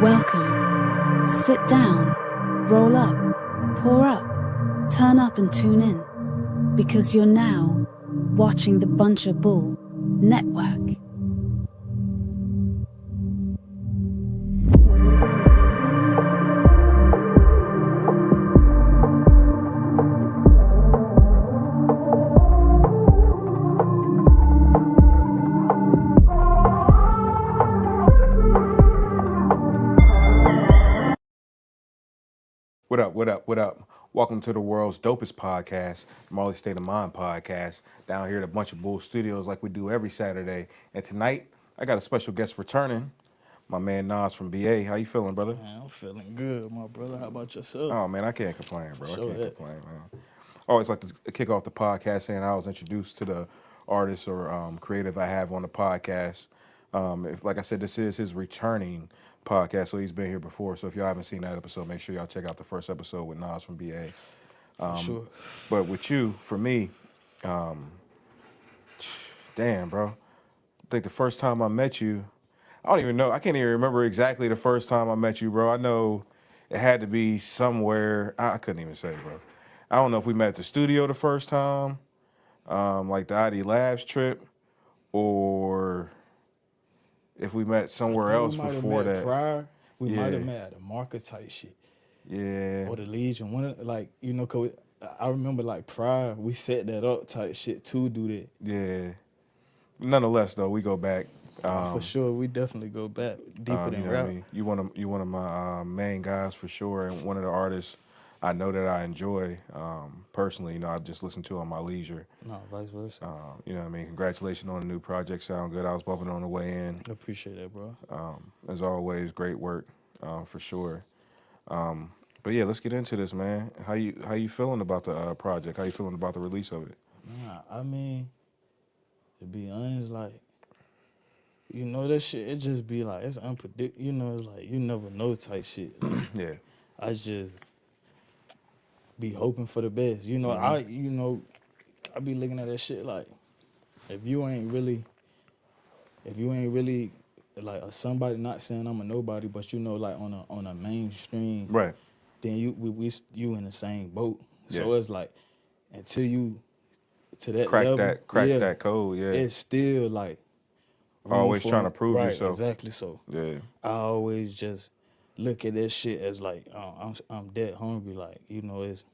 Welcome. Sit down, roll up, pour up, turn up and tune in, because you're now watching the Bunch of Bull Network. What up, what up, what up? Welcome to the world's dopest podcast, Marley State of Mind podcast, down here at a Bunch of Bull Studios like we do every Saturday. And tonight, I got a special guest returning, my man NahsfromBA. How you feeling, brother? Man, I'm feeling good, my brother. How about yourself? Oh, man, I can't complain, bro. I can't complain, man. I always like to kick off the podcast saying I was introduced to the artist or creative I have on the podcast. Like I said, this is his returning podcast, so he's been here before. So if y'all haven't seen that episode, make sure y'all check out the first episode with NahsfromBA. For sure. But with you, for me, damn, bro. I think the first time I met you, I don't even know. I can't even remember exactly the first time I met you, bro. I know it had to be somewhere. I couldn't even say, bro. I don't know if we met at the studio the first time, like the ID Labs trip, or if we met somewhere else before that. Prior, we might have met at a market type shit. Yeah. Or the Legion. Cause I remember like prior, we set that up type shit to do that. Yeah. Nonetheless, though, we go back. For sure, we definitely go back deeper than rap. I mean? You one of my main guys for sure, and one of the artists I know that I enjoy personally. You know, I just listen to on my leisure. No, vice versa. You know what I mean? Congratulations on the new project. Sound good. I was bumping on the way in. I appreciate that, bro. As always, great work for sure. But yeah, let's get into this, man. How you feeling about the project? How you feeling about the release of it? Nah, I mean, to be honest, like, you know, that shit, it just be like, it's unpredictable. You know, it's like, you never know type shit. Like, Yeah. I just be hoping for the best. You know, I be looking at that shit like, if you ain't really like a somebody, not saying I'm a nobody, but you know, like on a mainstream, Right. then you in the same boat. So Yeah. it's like, until you to that Crack level, that code. Yeah. it's still like Always trying to prove right, yourself. Exactly. So Yeah. I always just look at that shit as like, I'm dead hungry. Like, you know, it's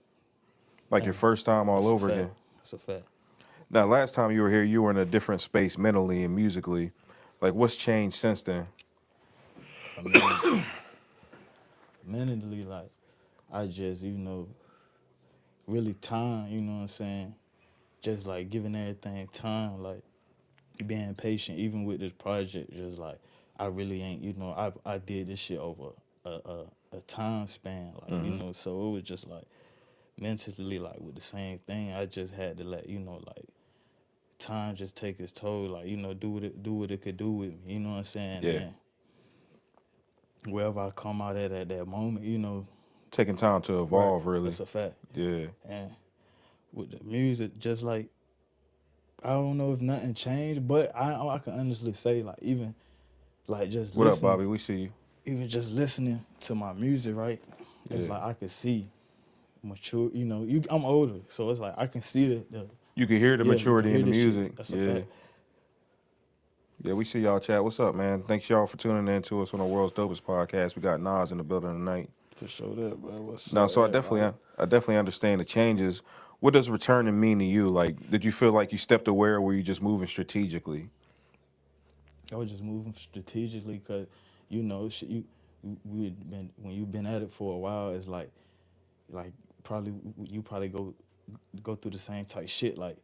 Like your first time all over again. That's a fact. Now, last time you were here, you were in a different space mentally and musically. Like, what's changed since then? I mean, mentally, like, I just, you know, really time, you know what I'm saying? Just like giving everything time, like being patient, even with this project, just like, I really ain't, you know, I did this shit over a time span, like, you know, so it was just like, mentally, like with the same thing, I just had to let, you know, like, time just take its toll, like, you know, do what it could do with me, you know what I'm saying? Yeah. And wherever I come out at that moment, you know. Taking time to evolve, right, really. That's a fact. Yeah. And with the music, just like, I don't know if nothing changed, but I can honestly say, like, even, like, just What up, listening. Bobby? We see you. Even just listening to my music, right? It's like I could see mature, you know, I'm older, so it's like I can see the You can hear the maturity in the music. Shit. That's a fact. Yeah, we see y'all, chat. What's up, man? Thanks y'all for tuning in to us on the world's dopest podcast. We got Nas in the building tonight. For sure that, bro. What's No, up? so I definitely understand the changes. What does returning mean to you? Like, did you feel like you stepped away, or were you just moving strategically? I was just moving strategically because, you know, when you've been at it for a while, it's like probably you go through the same type shit. Like,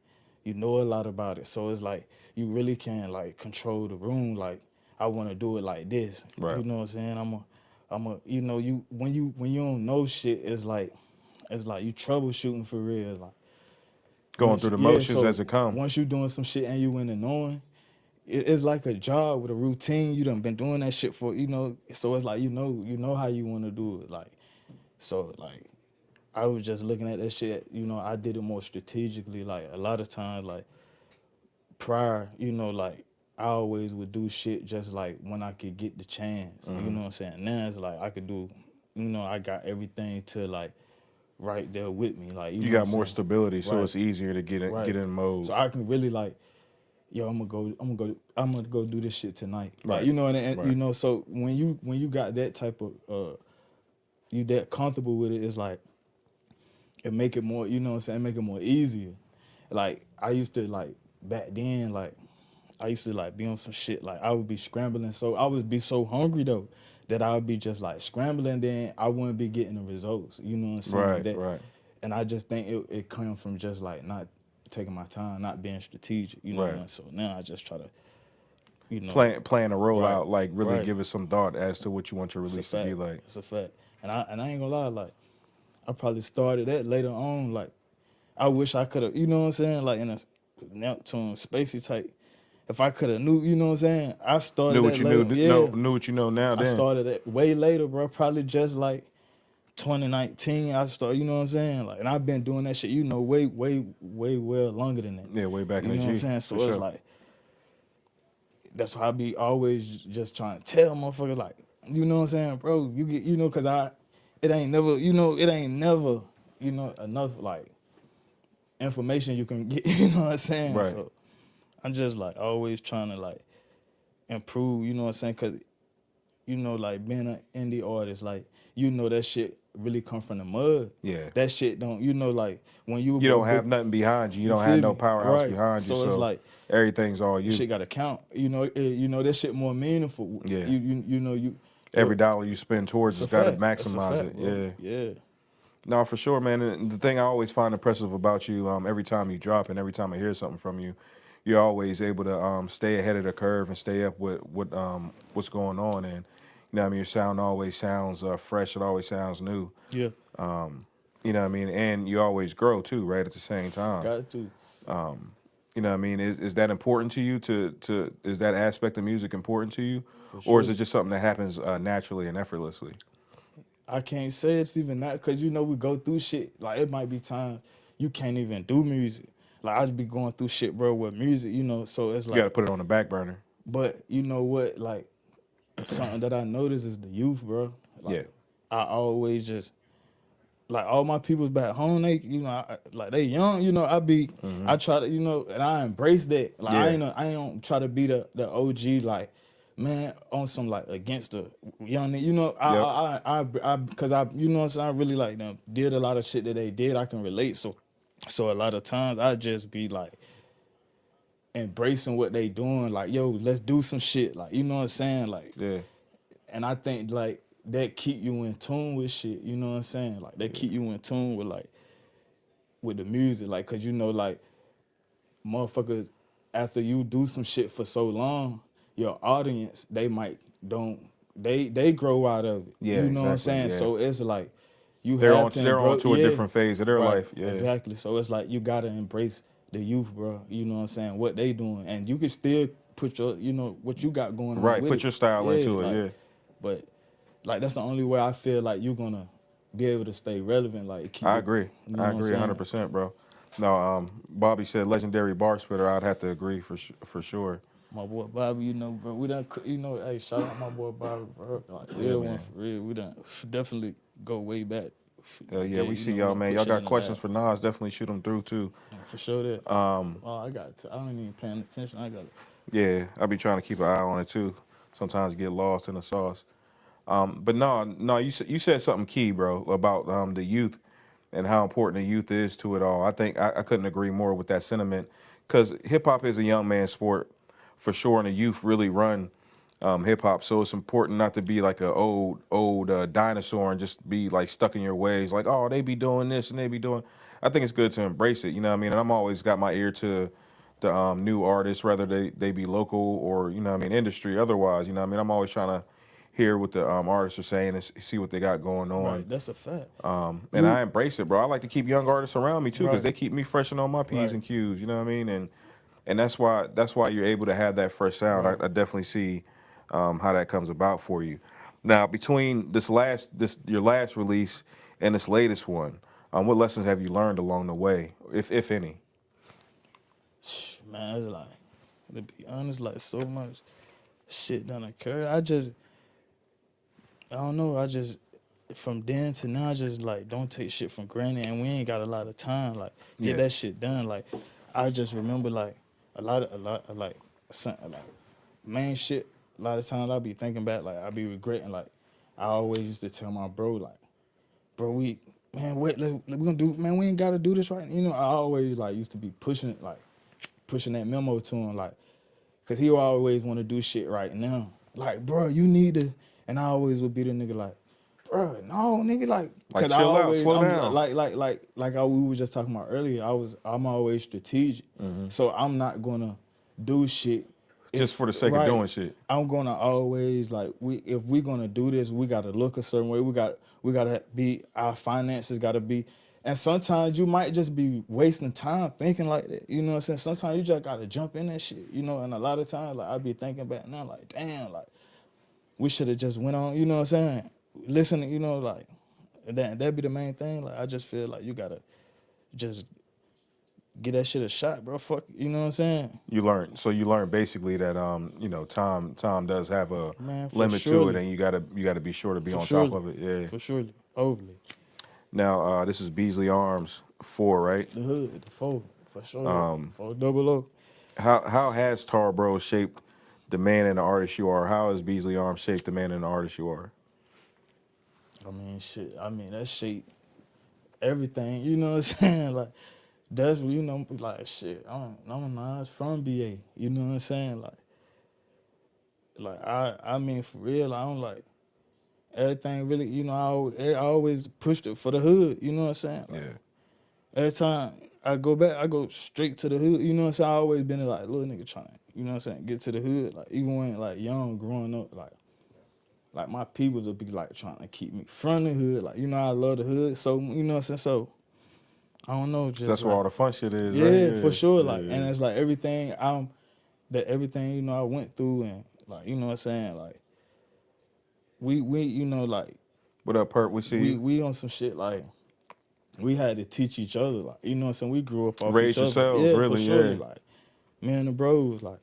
you know a lot about it, so it's like you really can like control the room. Like, I want to do it like this. Right. You know what I'm saying? I'm a you know, you when you don't know shit, it's like you troubleshooting for real. Like, Going through the motions as it comes. Once you doing some shit and you in and knowing, it's like a job with a routine. You done been doing that shit for, you know, so it's like you know how you want to do it. Like, so like I was just looking at that shit, you know, I did it more strategically. Like, a lot of times, like, prior, you know, like, I always would do shit just like when I could get the chance. You know what I'm saying? Now it's like I could do, I got everything to like right there with me. Like You know got what more I'm saying? stability, so Right. it's easier to get Right. in mode. So I can really like, yo, I'm gonna go do this shit tonight. Like, Right. and Right. so when you got that type of you that comfortable with it, it's like it make it more, you know what I'm saying, make it more easier. Like I used to like back then, like I used to like be on some shit, like I would be scrambling, so I would be so hungry though that I would be just like scrambling, then I wouldn't be getting the results. You know what I'm saying? Right. Right. And I just think it comes from just like not taking my time, not being strategic. You know what I Right. mean? So now I just try to, Playing a role right, out, like really right. give it some thought as to what you want your It's a release to be fact. like. It's a fact. And I ain't gonna lie, like I probably started that later on. Like I wish I could have, you know what I'm saying? Like in a Neptune spacey type. If I could have knew, you know what I'm saying? I started Knew what that you knew. later. Yeah. Knew what you know now. I Then. started it way later, bro. Probably just like 2019. I started, you know what I'm saying? Like, and I've been doing that shit, way well longer than that. Yeah, way back You in know the what I'm G. saying? For So it's sure. like that's why I be always just trying to tell motherfuckers, like, you know what I'm saying, bro? You get, cause it ain't never, enough like information you can get. You know what I'm saying? Right. So I'm just like always trying to like improve. You know what I'm saying? Cause like being an indie artist, like, that shit really come from the mud. Yeah. That shit don't, like when you You don't have nothing behind you. You don't have feel no me? powerhouse Right. behind you. So it's So like everything's all you. shit got to count. That shit more meaningful. Yeah. Your, Every dollar you spend towards it's it's a got to fact. It's a maximize fact, it. bro. Yeah. Yeah. No, for sure, man. And the thing I always find impressive about you, every time you drop and every time I hear something from you, you're always able to stay ahead of the curve and stay up with what's going on. And what I mean, your sound always sounds fresh. It always sounds new. Yeah. What I mean, and you always grow too, right? At the same time. Got to. What I mean, is that important to you? Is that aspect of music important to you, For or is sure. it just something that happens naturally and effortlessly? I can't say it's even that, because we go through shit. Like it might be times you can't even do music. Like I'd be going through shit, bro, with music, so it's You got to like, put it on the back burner. but you know what, like something that I notice is the youth, bro. Like Yeah. I always just like all my peoples back home, they like they young, I try to, and I embrace that. Like Yeah. I don't try to be the OG, like, man, on some like against the young nigga. Yep. I because I what I'm saying, I really like them did a lot of shit that they did. I can relate. So a lot of times I just be like embracing what they doing, like, yo, let's do some shit. Like, you know what I'm saying? Like, Yeah. and I think like that keep you in tune with shit. You know what I'm saying? Like that keep you in tune with like with the music. Like, cause like motherfuckers, after you do some shit for so long, your audience, they might don't they grow out of it. Yeah, You know what I'm exactly, saying? yeah. So it's like you They're have on to they're on embrace, to a different phase of their right, life. Yeah. exactly. So it's like you gotta embrace the youth, bro. You know what I'm saying? What they doing, and you can still put your, what you got going on Right. with Put it. your style Yeah, into it. like, Yeah. but like that's the only way I feel like you're gonna be able to stay relevant. Like keep I it. agree. You know I what I'm agree saying? 100%, bro. No, Bobby said legendary bar spitter. I'd have to agree for sure. My boy Bobby, bro, we done, hey, shout out my boy Bobby, bro. Like, Yeah, real one man. for real. We done definitely go way back. Hell yeah, we see We y'all, done man. put Y'all shit in got the questions lab. for Nas? Definitely shoot them through too. For sure that. Oh, I don't even paying attention. I got it. Yeah, I be trying to keep an eye on it too. Sometimes get lost in the sauce. But no, you said something key, bro, about the youth and how important the youth is to it all. I think I couldn't agree more with that sentiment, because hip hop is a young man's sport for sure, and the youth really run hip hop. So it's important not to be like a old dinosaur and just be like stuck in your ways. Like, oh, they be doing this and they be doing. I think it's good to embrace it. You know what I mean? And I'm always got my ear to the new artists, whether they be local or industry. Otherwise, I'm always trying to hear what the artists are saying and see what they got going on. Right, that's a fact. And I embrace it, bro. I like to keep young artists around me too, because Right. they keep me fresh and on my P's Right. and Q's. You know what I mean? And that's why you're able to have that fresh sound. Right. I definitely see how that comes about for you. Now, between your last release and this latest one, what lessons have you learned along the way, if any? Man, it's like To be honest, like so much shit done occurred. I don't know. From then to now, I just like don't take shit for granted, and we ain't got a lot of time. Like get that shit done. Like I just remember like a lot of like main shit. A lot of times I be thinking back, like I be regretting. Like I always used to tell my bro, like, bro, we gonna do, man. We ain't gotta do this right. You know, I always like used to be pushing that memo to him, like, cause he always want to do shit right now. Like, bro, you need to, and I always would be the nigga like, bro, no, nigga, like cause I chill out, always, slow I'm down. we were just talking about earlier. I'm always strategic, so I'm not gonna do shit just for the sake of doing shit. I'm gonna always like if we gonna do this, we gotta look a certain way. We gotta be, our finances gotta be. And sometimes you might just be wasting time thinking like that. You know what I'm saying? Sometimes you just gotta jump in that shit. You know, and a lot of times like I be thinking back now, like, damn, like we should have just went on, you know what I'm saying? Listen, you know, like that'd be the main thing. Like I just feel like you gotta just get that shit a shot, bro. Fuck, you know what I'm saying? You learn basically that you know, time does have a limit to it, and you gotta be sure to be on top of it. Yeah, for sure, overly. Now this is Beasly Arms 4, right? The hood, the 4, for sure. 400. How has Tarbro shaped the man and the artist you are? How has Beasly Arms shaped the man and the artist you are? I mean, shit. I mean, that shaped everything. You know what I'm saying? Like, that's, you know, like, shit. I'm NahsfromBA. You know what I'm saying? Like I mean, for real, I don't like everything really, you know, I always pushed it for the hood. You know what I'm saying? Like, every time I go back, I go straight to the hood. You know what I'm saying? I always been like little nigga trying, you know what I'm saying, get to the hood. Like even when like young, growing up, like my people would be like trying to keep me from the hood. Like, you know, I love the hood. So, you know what I'm saying? So I don't know. Just that's like, where all the fun shit is. Yeah, right? for sure. Like, and it's like everything everything, you know, I went through, and like, you know what I'm saying? Like we you know, like, What up, Perk? We see you. We on some shit like we had to teach each other, like, you know what I'm saying? We grew up off Raise each other. yourselves, Yeah, really, for sure. yeah. Like, me and the bros, like,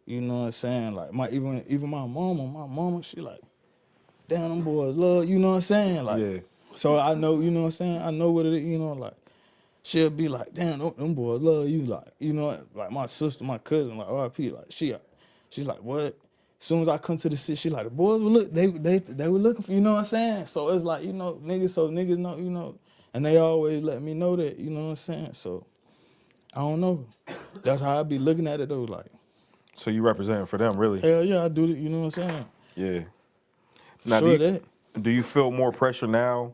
you know what I'm saying? Like even my mama, she like, damn, them boys love, you know what I'm saying? Like, so I know, you know what I'm saying? I know what it is, you know, like, she'll be like, damn, them boys love you, like, you know, like my sister, my cousin, like RP, like she's like, what? As soon as I come to the city, she like, the boys were look, they were looking for, you know what I'm saying? So it's like, you know, niggas know, you know, and they always let me know that, you know what I'm saying? So I don't know. That's how I be looking at it though, like. So you representing for them, really? Hell yeah, I do it, you know what I'm saying? Yeah. For Now, sure do you feel more pressure now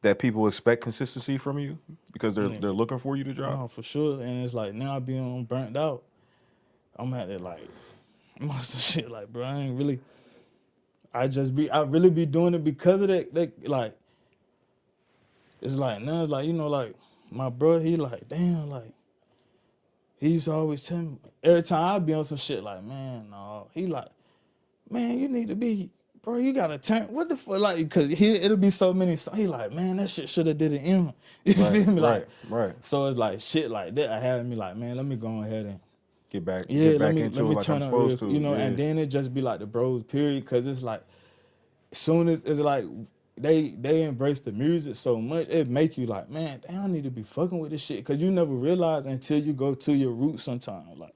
that people expect consistency from you because they're looking for you to drop? Oh, for sure. And it's like now I be on burnt out. I'm at it like most of shit like, bro, I really be doing it because of that like, it's like now it's like, you know, like my bro, he like, damn, like he used to always tell me every time I be on some shit like, man, no, he like, man, you need to be, bro, you gotta turn, what the fuck, like, cause it'll be so many, he like, man, that shit should have did it in. You feel me? Like, right. So it's like shit like that. I had me like, man, let me go ahead and get back let me into it like I'm turn supposed to. You know, and then it just be like the bros, period, cause it's like, as soon as it's like they embrace the music so much, it make you like, man, damn, I need to be fucking with this shit, cause you never realize until you go to your roots sometimes, like.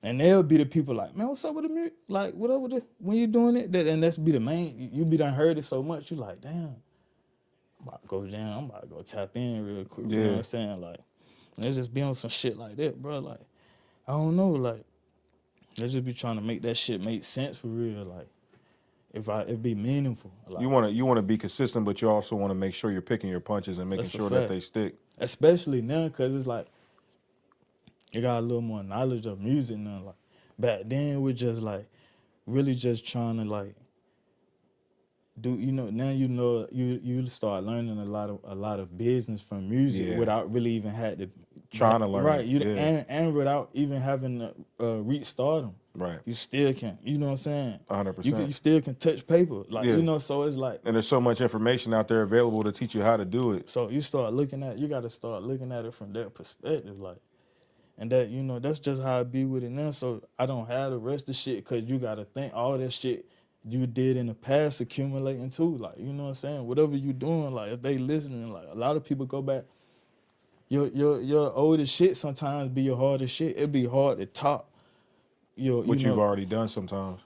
And they'll be the people like, man, what's up with the music? Like, what up with it? When you doing it? And that's be the main, you be done heard it so much, you like, damn, I'm about to go down, I'm about to go tap in real quick, you know what I'm saying? Like, they just be on some shit like that, bro. Like, I don't know, like, they just be trying to make that shit make sense for real, like, it be meaningful. Like, you wanna be consistent, but you also want to make sure you're picking your punches and making sure that they stick. Especially now, cause it's like, you got a little more knowledge of music now. Like, back then we're just like, really just trying to like, do, you know, now you know, you start learning a lot of business from music without really even had to trying to learn, right? And without even having to reach stardom, right? You still can, you know what I'm saying? 100%. You still can touch paper, like, you know. So it's like, and there's so much information out there available to teach you how to do it. So you got to start looking at it from that perspective, like. And that, you know, that's just how I be with it now. So I don't have the rest of shit, because you got to think all that shit you did in the past accumulating too. Like, you know what I'm saying? Whatever you doing, like, if they listening, like, a lot of people go back. Your oldest shit sometimes be your hardest shit. It be hard to top. What you've already done sometimes.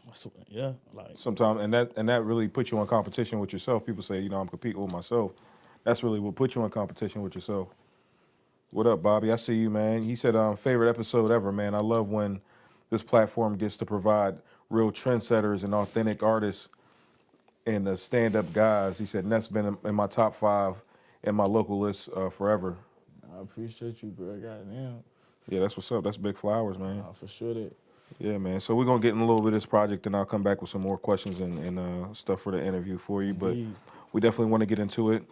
Yeah, like. Sometimes, and that really puts you in competition with yourself. People say, you know, I'm competing with myself. That's really what puts you in competition with yourself. What up, Bobby? I see you, man. He said, favorite episode ever, man. I love when this platform gets to provide real trendsetters and authentic artists and stand-up guys. He said, and that's been in my top 5 in my local list forever. I appreciate you, bro. Goddamn. Yeah, that's what's up. That's big flowers, man. For sure that. Yeah, man. So we're going to get in a little bit of this project, and I'll come back with some more questions and stuff for the interview for you. Indeed. But we definitely want to get into it.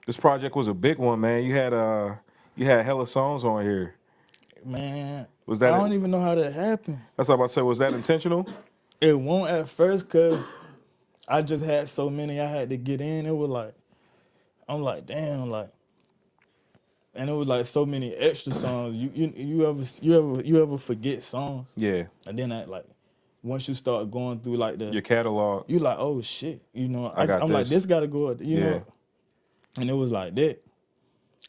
This project was a big one, man. You had hella songs on here. Man, was that? I don't even know how that happened. That's what I'm about to say. Was that intentional? It won't at first, because I just had so many I had to get in. It was like, I'm like, damn, like, and it was like so many extra songs. You ever forget songs? Yeah. And then once you start going through like your catalog, you like, oh shit, you know. I'm like, this gotta go, you know. And it was like that.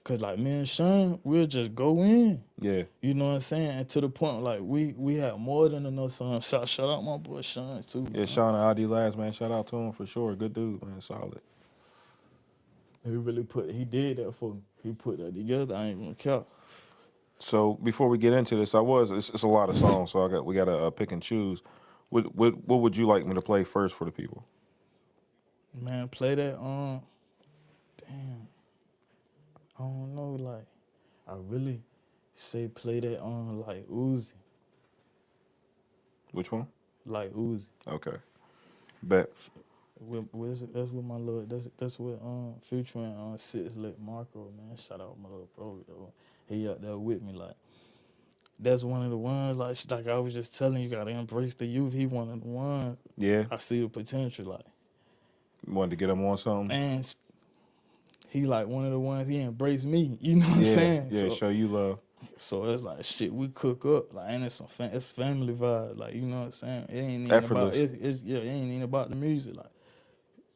Cause like me and Sean, we'll just go in. Yeah. You know what I'm saying? And to the point like we had more than enough songs. Shout out my boy Sean too. Yeah, man. Sean and ID Labs, man. Shout out to him for sure. Good dude, man. Solid. He did that for me. He put that together. I ain't gonna care. So before we get into this, it's a lot of songs, so we gotta pick and choose. What would you like me to play first for the people? Man, play that damn. I don't know, like, I really say play that on like Uzi. Which one? Like Uzi. Okay. Bet. That's with my little. That's with Future and 6 Lit Marco, man. Shout out my little bro, yo. He up there with me, like. That's one of the ones, like I was just telling you, gotta embrace the youth. He one of the ones. Yeah. I see the potential, like. You wanted to get him on something? And he like one of the ones, he embraced me. You know what I'm saying? Yeah, so, show you love. So it's like shit, we cook up, like, and it's it's family vibe, like, you know what I'm saying? It ain't even Effortless. it ain't even about the music, like.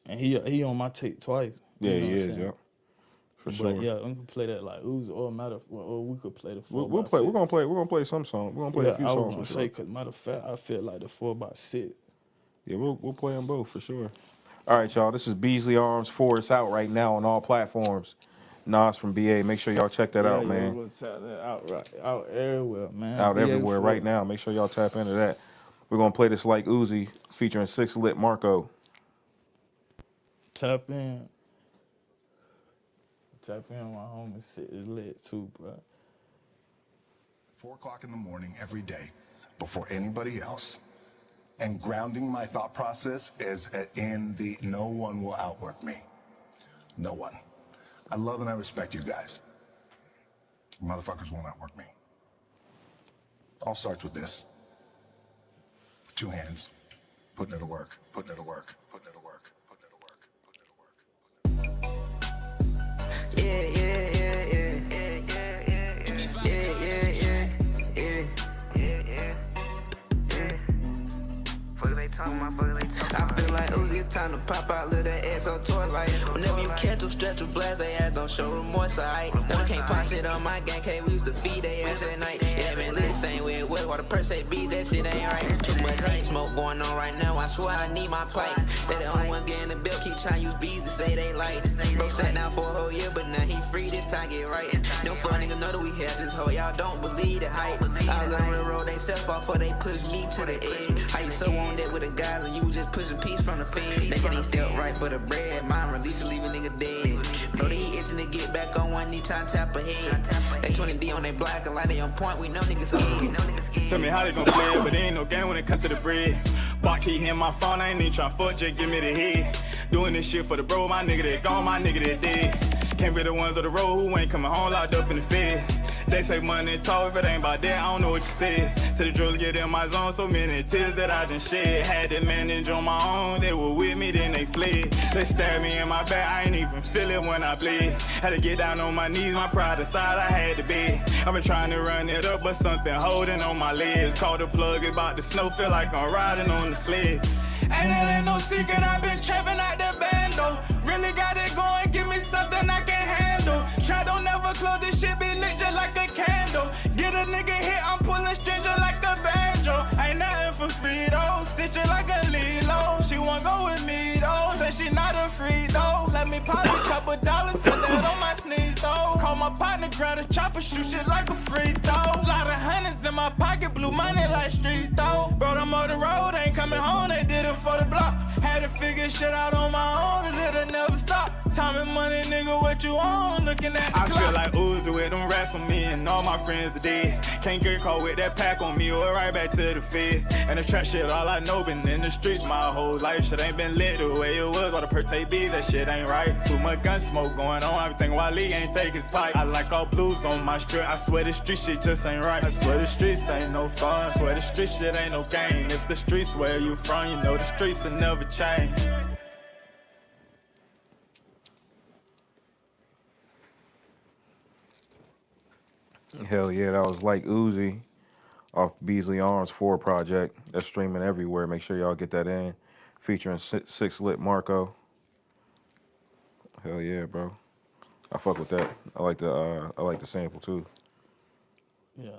And he on my tape twice. Yeah, he is, yeah. For sure. But yeah, we can play that like Uzi or we could play the 4x6. We're gonna play some songs. We're gonna play a few songs. I was gonna say, cause matter of fact, I feel like the 4x6. Yeah, we'll play them both for sure. All right, y'all. This is Beasly Arms 4. It's out right now on all platforms. NahsfromBA. Make sure y'all check that out, man. We'll tap that out everywhere, man. Out everywhere right now. Make sure y'all tap into that. We're gonna play this Like Uzi featuring 6 Lit Marco. Tap in. My homie 6 Lit too, bro. 4 o'clock in the morning every day before anybody else. And grounding my thought process is in the no one will outwork me. No one. I love and I respect you guys. Motherfuckers won't outwork me. All starts with this. 2 hands. Putting it to work. Putting it to work. Putting it to work. Putting it to work. Putting it to work. Yeah. I feel like Uzi, it's time to pop out, little that ass on toy light. Whenever you catch them, stretch a blast, they ass don't show remorse, alright. No, I can't pop shit on my gang, can't we used to feed they ass at night. Yeah, man, live the same way it was, while the per se beat, that shit ain't right. Too much hate smoke going on right now, I swear I need my pipe. They the only ones getting the bill, keep trying to use bees to say they like. Bro sat down for a whole year, but now he free, this time get right. No fun niggas know that we have this hoe, y'all don't believe the hype. I was on the road, they self off before they push me to the edge. How you so on that with the guys and you just pushing peace from the feds. Nigga ain't still right for the bread, mine release and leave a nigga dead. Know they itching to get back on one knee, trying to tap ahead. They 20D on their block, a lot they on point, we know niggas scared. Tell me how they gon' play it, but there ain't no game when it comes to the bread. Bot key hit my phone, I ain't even tryna fuck, just give me the head. Doing this shit for the bro, my nigga that gone, my nigga that dead. Can't be the ones on the road who ain't coming home locked up in the fed. They say money talk, if it ain't about that, I don't know what you said. To the drugs get in my zone, so many tears that I just shed. Had to manage on my own, they were with me, then they fled. They stabbed me in my back, I ain't even feel it when I bled. Had to get down on my knees, my pride aside, I had to beg. I've been trying to run it up, but something holding on my legs. Caught the plug, it's about the snow, feel like I'm riding on the sled. And it ain't no secret, I've been trapping out the bando. Really got it going, give me something I can handle. Try don't never close, this shit be lit just like a candle. Get a nigga hit, I'm pulling strings just like a banjo. Ain't nothing for free though, stitch it like a Lilo. She won't go with me though, say she not a free though. Let me pop a couple dollars, put that on my sneeze though. Call my partner, grab a chopper, shoot shit like a free throw. Lot of hundreds in my pocket, blue money like street though. Bro, I'm on the road, ain't coming home, they did it for the block. Had to figure shit out on my own, cause it'll never stop. Time and money, nigga, what you on? Looking at the I clock. Feel like Uzi with them rats on me and all my friends are dead. Can't get caught with that pack on me or right back to the Fed. And the trap shit, all I know, been in the streets my whole life. Shit ain't been lit the way it was, all the per-take beats, that shit ain't right. Too much gun smoke going on, everything while Lee ain't take his pipe. I like all blues on my strip, I swear the street shit just ain't right. I swear the streets ain't no fun, swear the street shit ain't no game. If the streets where you from, you know the streets will never change. Hell yeah, that was Like Uzi off Beasly Arms 4 project. That's streaming everywhere. Make sure y'all get that in. Featuring Six Lit Marco. Hell yeah, bro. I fuck with that. I like the sample too. Yeah,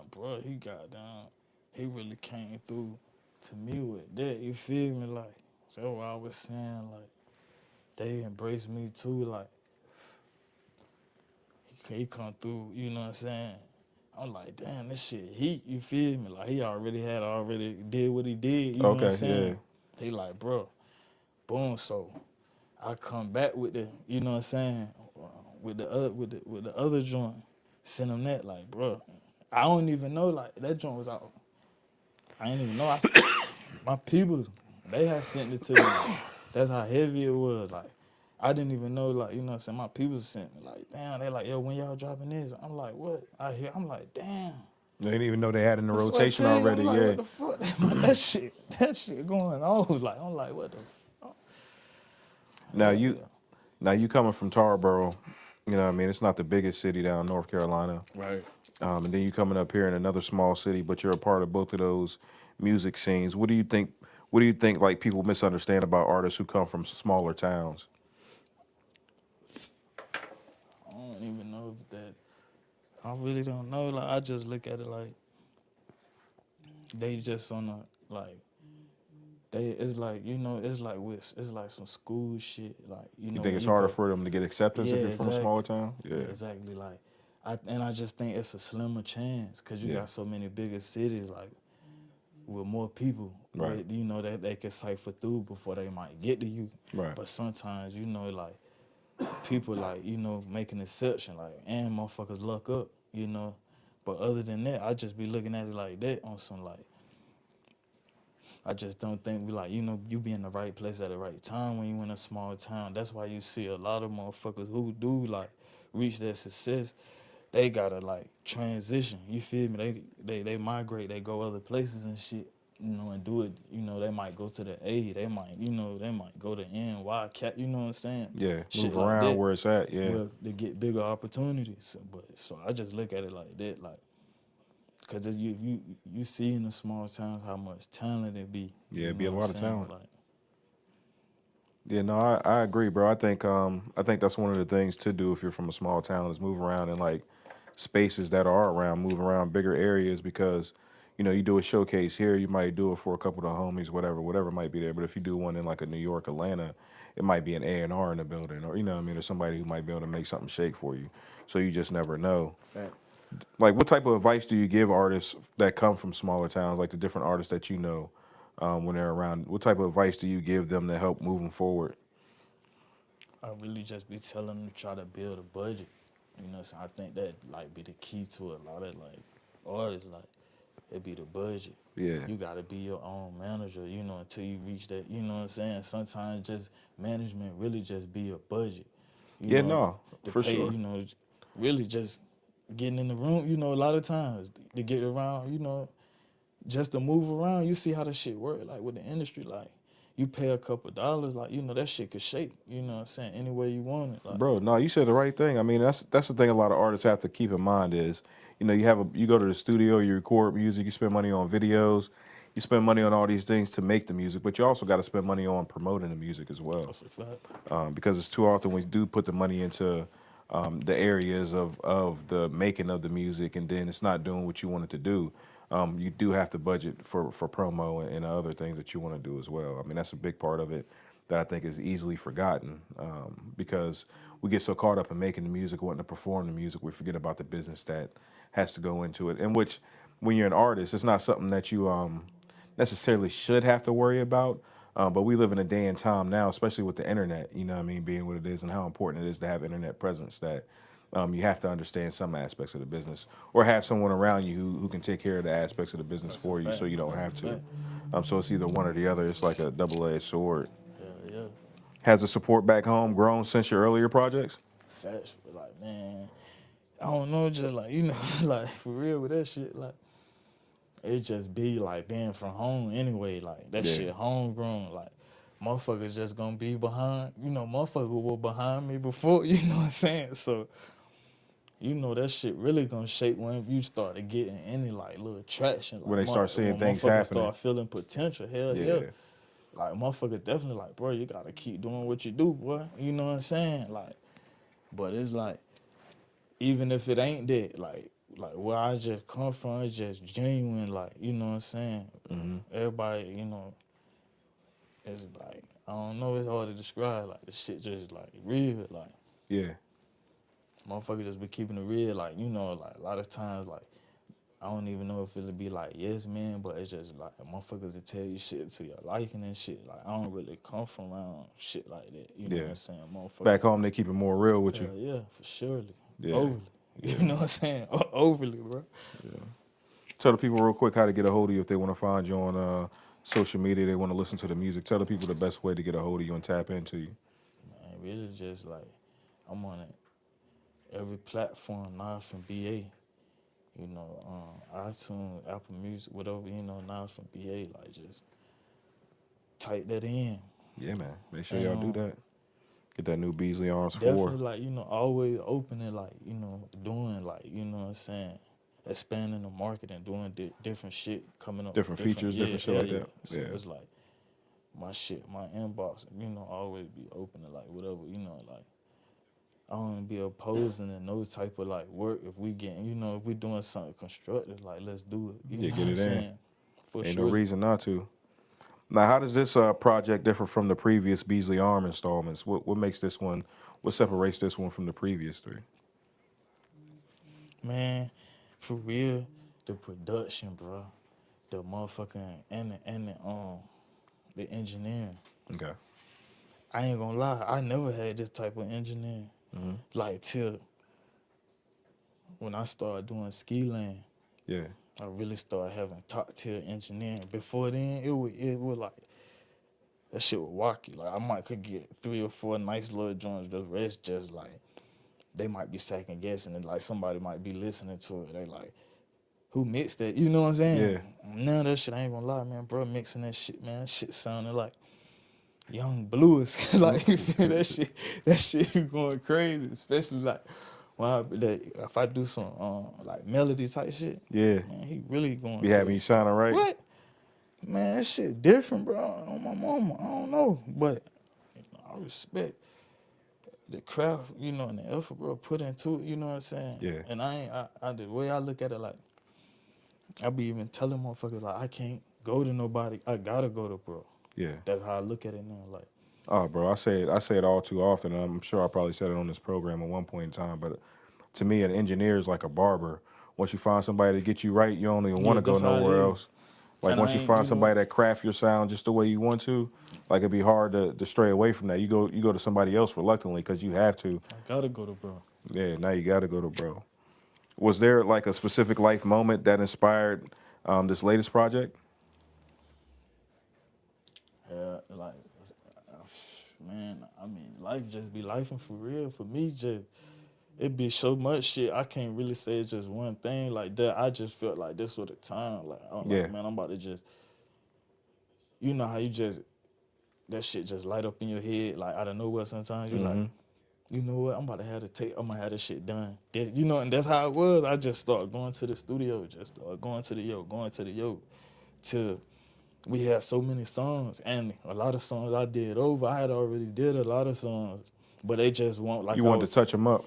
bro, he got down. He really came through to me with that. You feel me? Like, so what I was saying, like, they embraced me too. Like, he come through, you know what I'm saying? I'm like, damn, this shit heat, you feel me? Like, he already did what he did, you know what I'm saying? Yeah. He like, bro, boom, so I come back with the, you know what I'm saying, with the other joint, send him that, like, bro, I don't even know, like, that joint was out. I didn't even know. My people, they had sent it to me. Like, that's how heavy it was, like. I didn't even know, like, you know what I'm saying? My people sent me, like, damn, they like, yo, when y'all dropping this? I'm like, what? I'm like, damn. They didn't even know they had in the rotation already, I'm like, yeah. what the fuck? that shit going on. Like, I'm like, what the fuck? Now you coming from Tarboro, you know what I mean? It's not the biggest city down in North Carolina. Right. And then you coming up here in another small city, but you're a part of both of those music scenes. What do you think like people misunderstand about artists who come from smaller towns? I don't even know that. I really don't know. Like, I just look at it like they just on a, like, it's like, you know, it's like some school shit. Like, you know. You think it's harder for them to get acceptance if you're from a smaller town? Yeah, exactly. Like, I just think it's a slimmer chance because you got so many bigger cities, like, with more people, right? You know, that they can cipher through before they might get to you. Right. But sometimes, you know, like, people, like, you know, make an exception, like, and motherfuckers luck up, you know. But other than that, I just be looking at it like that on some, like, I just don't think we, like, you know, you be in the right place at the right time when you in a small town. That's why you see a lot of motherfuckers who do, like, reach their success. They gotta, like, transition, you feel me? They migrate, they go other places and shit, you know, and do it. You know, they might go to the A, they might go to NY, you know what I'm saying? Yeah, shit move around like where it's at, yeah. Where they get bigger opportunities. So I just look at it like that, like, because you see in the small towns how much talent it be. Yeah, it'd be a lot of talent. Like, yeah, no, I agree, bro. I think that's one of the things to do if you're from a small town is move around in, like, spaces that are around, move around bigger areas because, you know, you do a showcase here, you might do it for a couple of homies, whatever might be there. But if you do one in, like, a New York, Atlanta, it might be an A&R in the building, or, you know what I mean, or somebody who might be able to make something shake for you. So you just never know. Fact. Like, what type of advice do you give artists that come from smaller towns, like the different artists that you know, when they're around? What type of advice do you give them to help move them forward? I really just be telling them to try to build a budget. You know, so I think that, like, be the key to a lot of, like, artists. Like, it be the budget. Yeah. You got to be your own manager, you know, until you reach that, you know what I'm saying? Sometimes just management really just be a budget. You know, for sure. You know, really just getting in the room, you know, a lot of times to get around, you know, just to move around, you see how the shit work, like with the industry, like you pay a couple dollars, like, you know, that shit could shake, you know what I'm saying, any way you want it. Like, Bro, no, you said the right thing. I mean, that's the thing a lot of artists have to keep in mind is, you know, you go to the studio, you record music, you spend money on videos, you spend money on all these things to make the music, but you also got to spend money on promoting the music as well. that's a fact. Because it's too often we do put the money into the areas of the making of the music, and then it's not doing what you want it to do. You do have to budget for promo and other things that you want to do as well. I mean, that's a big part of it that I think is easily forgotten because we get so caught up in making the music, wanting to perform the music, we forget about the business that has to go into it. And which, when you're an artist, it's not something that you necessarily should have to worry about. But we live in a day and time now, especially with the internet, you know what I mean, being what it is and how important it is to have internet presence, that you have to understand some aspects of the business or have someone around you who can take care of the aspects of the business for you so you don't have to. So it's either one or the other. It's like a double-edged sword. Yeah. Has the support back home grown since your earlier projects? Facts, but like, man, I don't know, just like, you know, like for real with that shit, like it just be like being from home anyway, like that shit homegrown, like motherfuckers just gonna be behind, you know, motherfuckers were behind me before, you know what I'm saying? So, you know, that shit really gonna shape when you start to getting any like little traction. Like, When they start seeing when things motherfuckers happening. start feeling potential, hell yeah. Like motherfuckers definitely like, bro, you gotta keep doing what you do, boy. You know what I'm saying? Like, but it's like, even if it ain't that, like where I just come from, it's just genuine, like, you know what I'm saying? Everybody, you know, it's like, I don't know, it's hard to describe, like, the shit just, like, real, like, Yeah. motherfuckers just be keeping it real, like, you know, like, a lot of times, like, I don't even know if it'll be like, yes, man, but it's just, like, motherfuckers that tell you shit to your liking and shit, like, I don't really come from around shit like that, you know what I'm saying? Motherfuckers. Back home, they keep it more real with you. Yeah, for surely. Yeah. Overly. You know what I'm saying? Overly, bro. Tell the people real quick how to get a hold of you if they want to find you on social media, they want to listen to the music. Tell the people the best way to get a hold of you and tap into you. Man, really just like, I'm on it. Every platform, NahsfromBA. You know, iTunes, Apple Music, whatever, you know, NahsfromBA. Like, just type that in. Yeah, man. Make sure y'all do that. Get that new Beasly Arms 4. Definitely, like, you know, always opening, like, you know, doing, like, you know what I'm saying, expanding the market and doing different shit, coming up Different features, different shit like that. So Yeah. it's like, my shit, my inbox, you know, always be open to, like, whatever, you know, like, I don't be opposing to no type of, like, work if we getting, you know, if we doing something constructive, like, let's do it. You know Get what I'm it in. saying? For Ain't sure. no reason not to. Now, how does this project differ from the previous Beasly Arm installments? What makes this one, what separates this one from the previous three? Man, for real, the production, bro, the motherfucking, and the engineering. Okay. I ain't gonna lie, I never had this type of engineering. Like, till when I started doing ski land, Yeah. I really started having top tier engineering. Before then, it was like, that shit was wacky. Like, I could get 3 or 4 nice little joints, the rest just like, they might be second guessing and like somebody might be listening to it. They like, who mixed that? You know what I'm saying? Yeah. Now that shit, I ain't gonna lie, man, bro, mixing that shit, man, that shit sounded like Young Blues. Like, you feel that shit be going crazy, especially like when if I do some like melody type shit. Yeah. Man, he really going Be crazy. having you sounding right. What? Man, that shit different, bro. On my mama, I don't know, but you know, I respect the craft, you know, and the effort, bro, put into it. You know what I'm saying? Yeah. And the way I look at it, like, I be even telling motherfuckers, like, I can't go to nobody. I gotta go to bro. Yeah. That's how I look at it now. Like, Oh, bro, I say it all too often, and I'm sure I probably said it on this program at one point in time. But to me, an engineer is like a barber. Once you find somebody to get you right, you don't even want to go that's how it nowhere is. else. Like, And once I you ain't, find you know- somebody that craft your sound just the way you want to, like, it'd be hard to stray away from that. You go to somebody else reluctantly because you have to. I gotta go to bro. Yeah, now you got to go to bro. Was there like a specific life moment that inspired this latest project? Yeah, like, man, I mean, life just be lifing for real. For me, just it be so much shit. I can't really say it's just one thing like that. I just felt like this was the time. Like, I'm Yeah. like, man, I'm about to just, you know how you just, that shit just light up in your head, like out of nowhere sometimes. You like, you know what, I'm about to have to take, I'm gonna have this shit done. You know, and that's how it was. I just started going to the studio, just started going to the yo, till we had so many songs, and a lot of songs I did over. I had already did a lot of songs, but they just won't, like, You wanted to touch them up.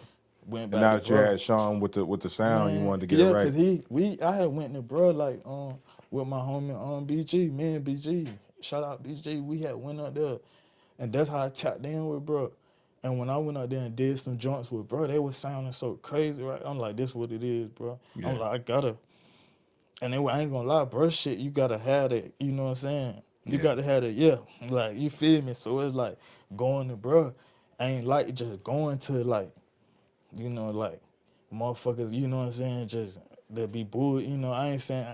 went And back now to that you bro. had Sean with the sound, you Man, wanted to get it right. cause I had went to bro like with my homie BG, me and BG. Shout out BG. We had went up there, and that's how I tapped in with bro. And when I went out there and did some joints with bro, they was sounding so crazy, right? I'm like, this what it is, bro. Yeah. I'm like, I gotta. And then I ain't gonna lie, bro, shit, you gotta have that. You know what I'm saying? You Yeah. got to have that, like, you feel me? So it's like going to bro, ain't like just going to like, you know, like motherfuckers, you know what I'm saying, just that be bull, you know, I ain't saying,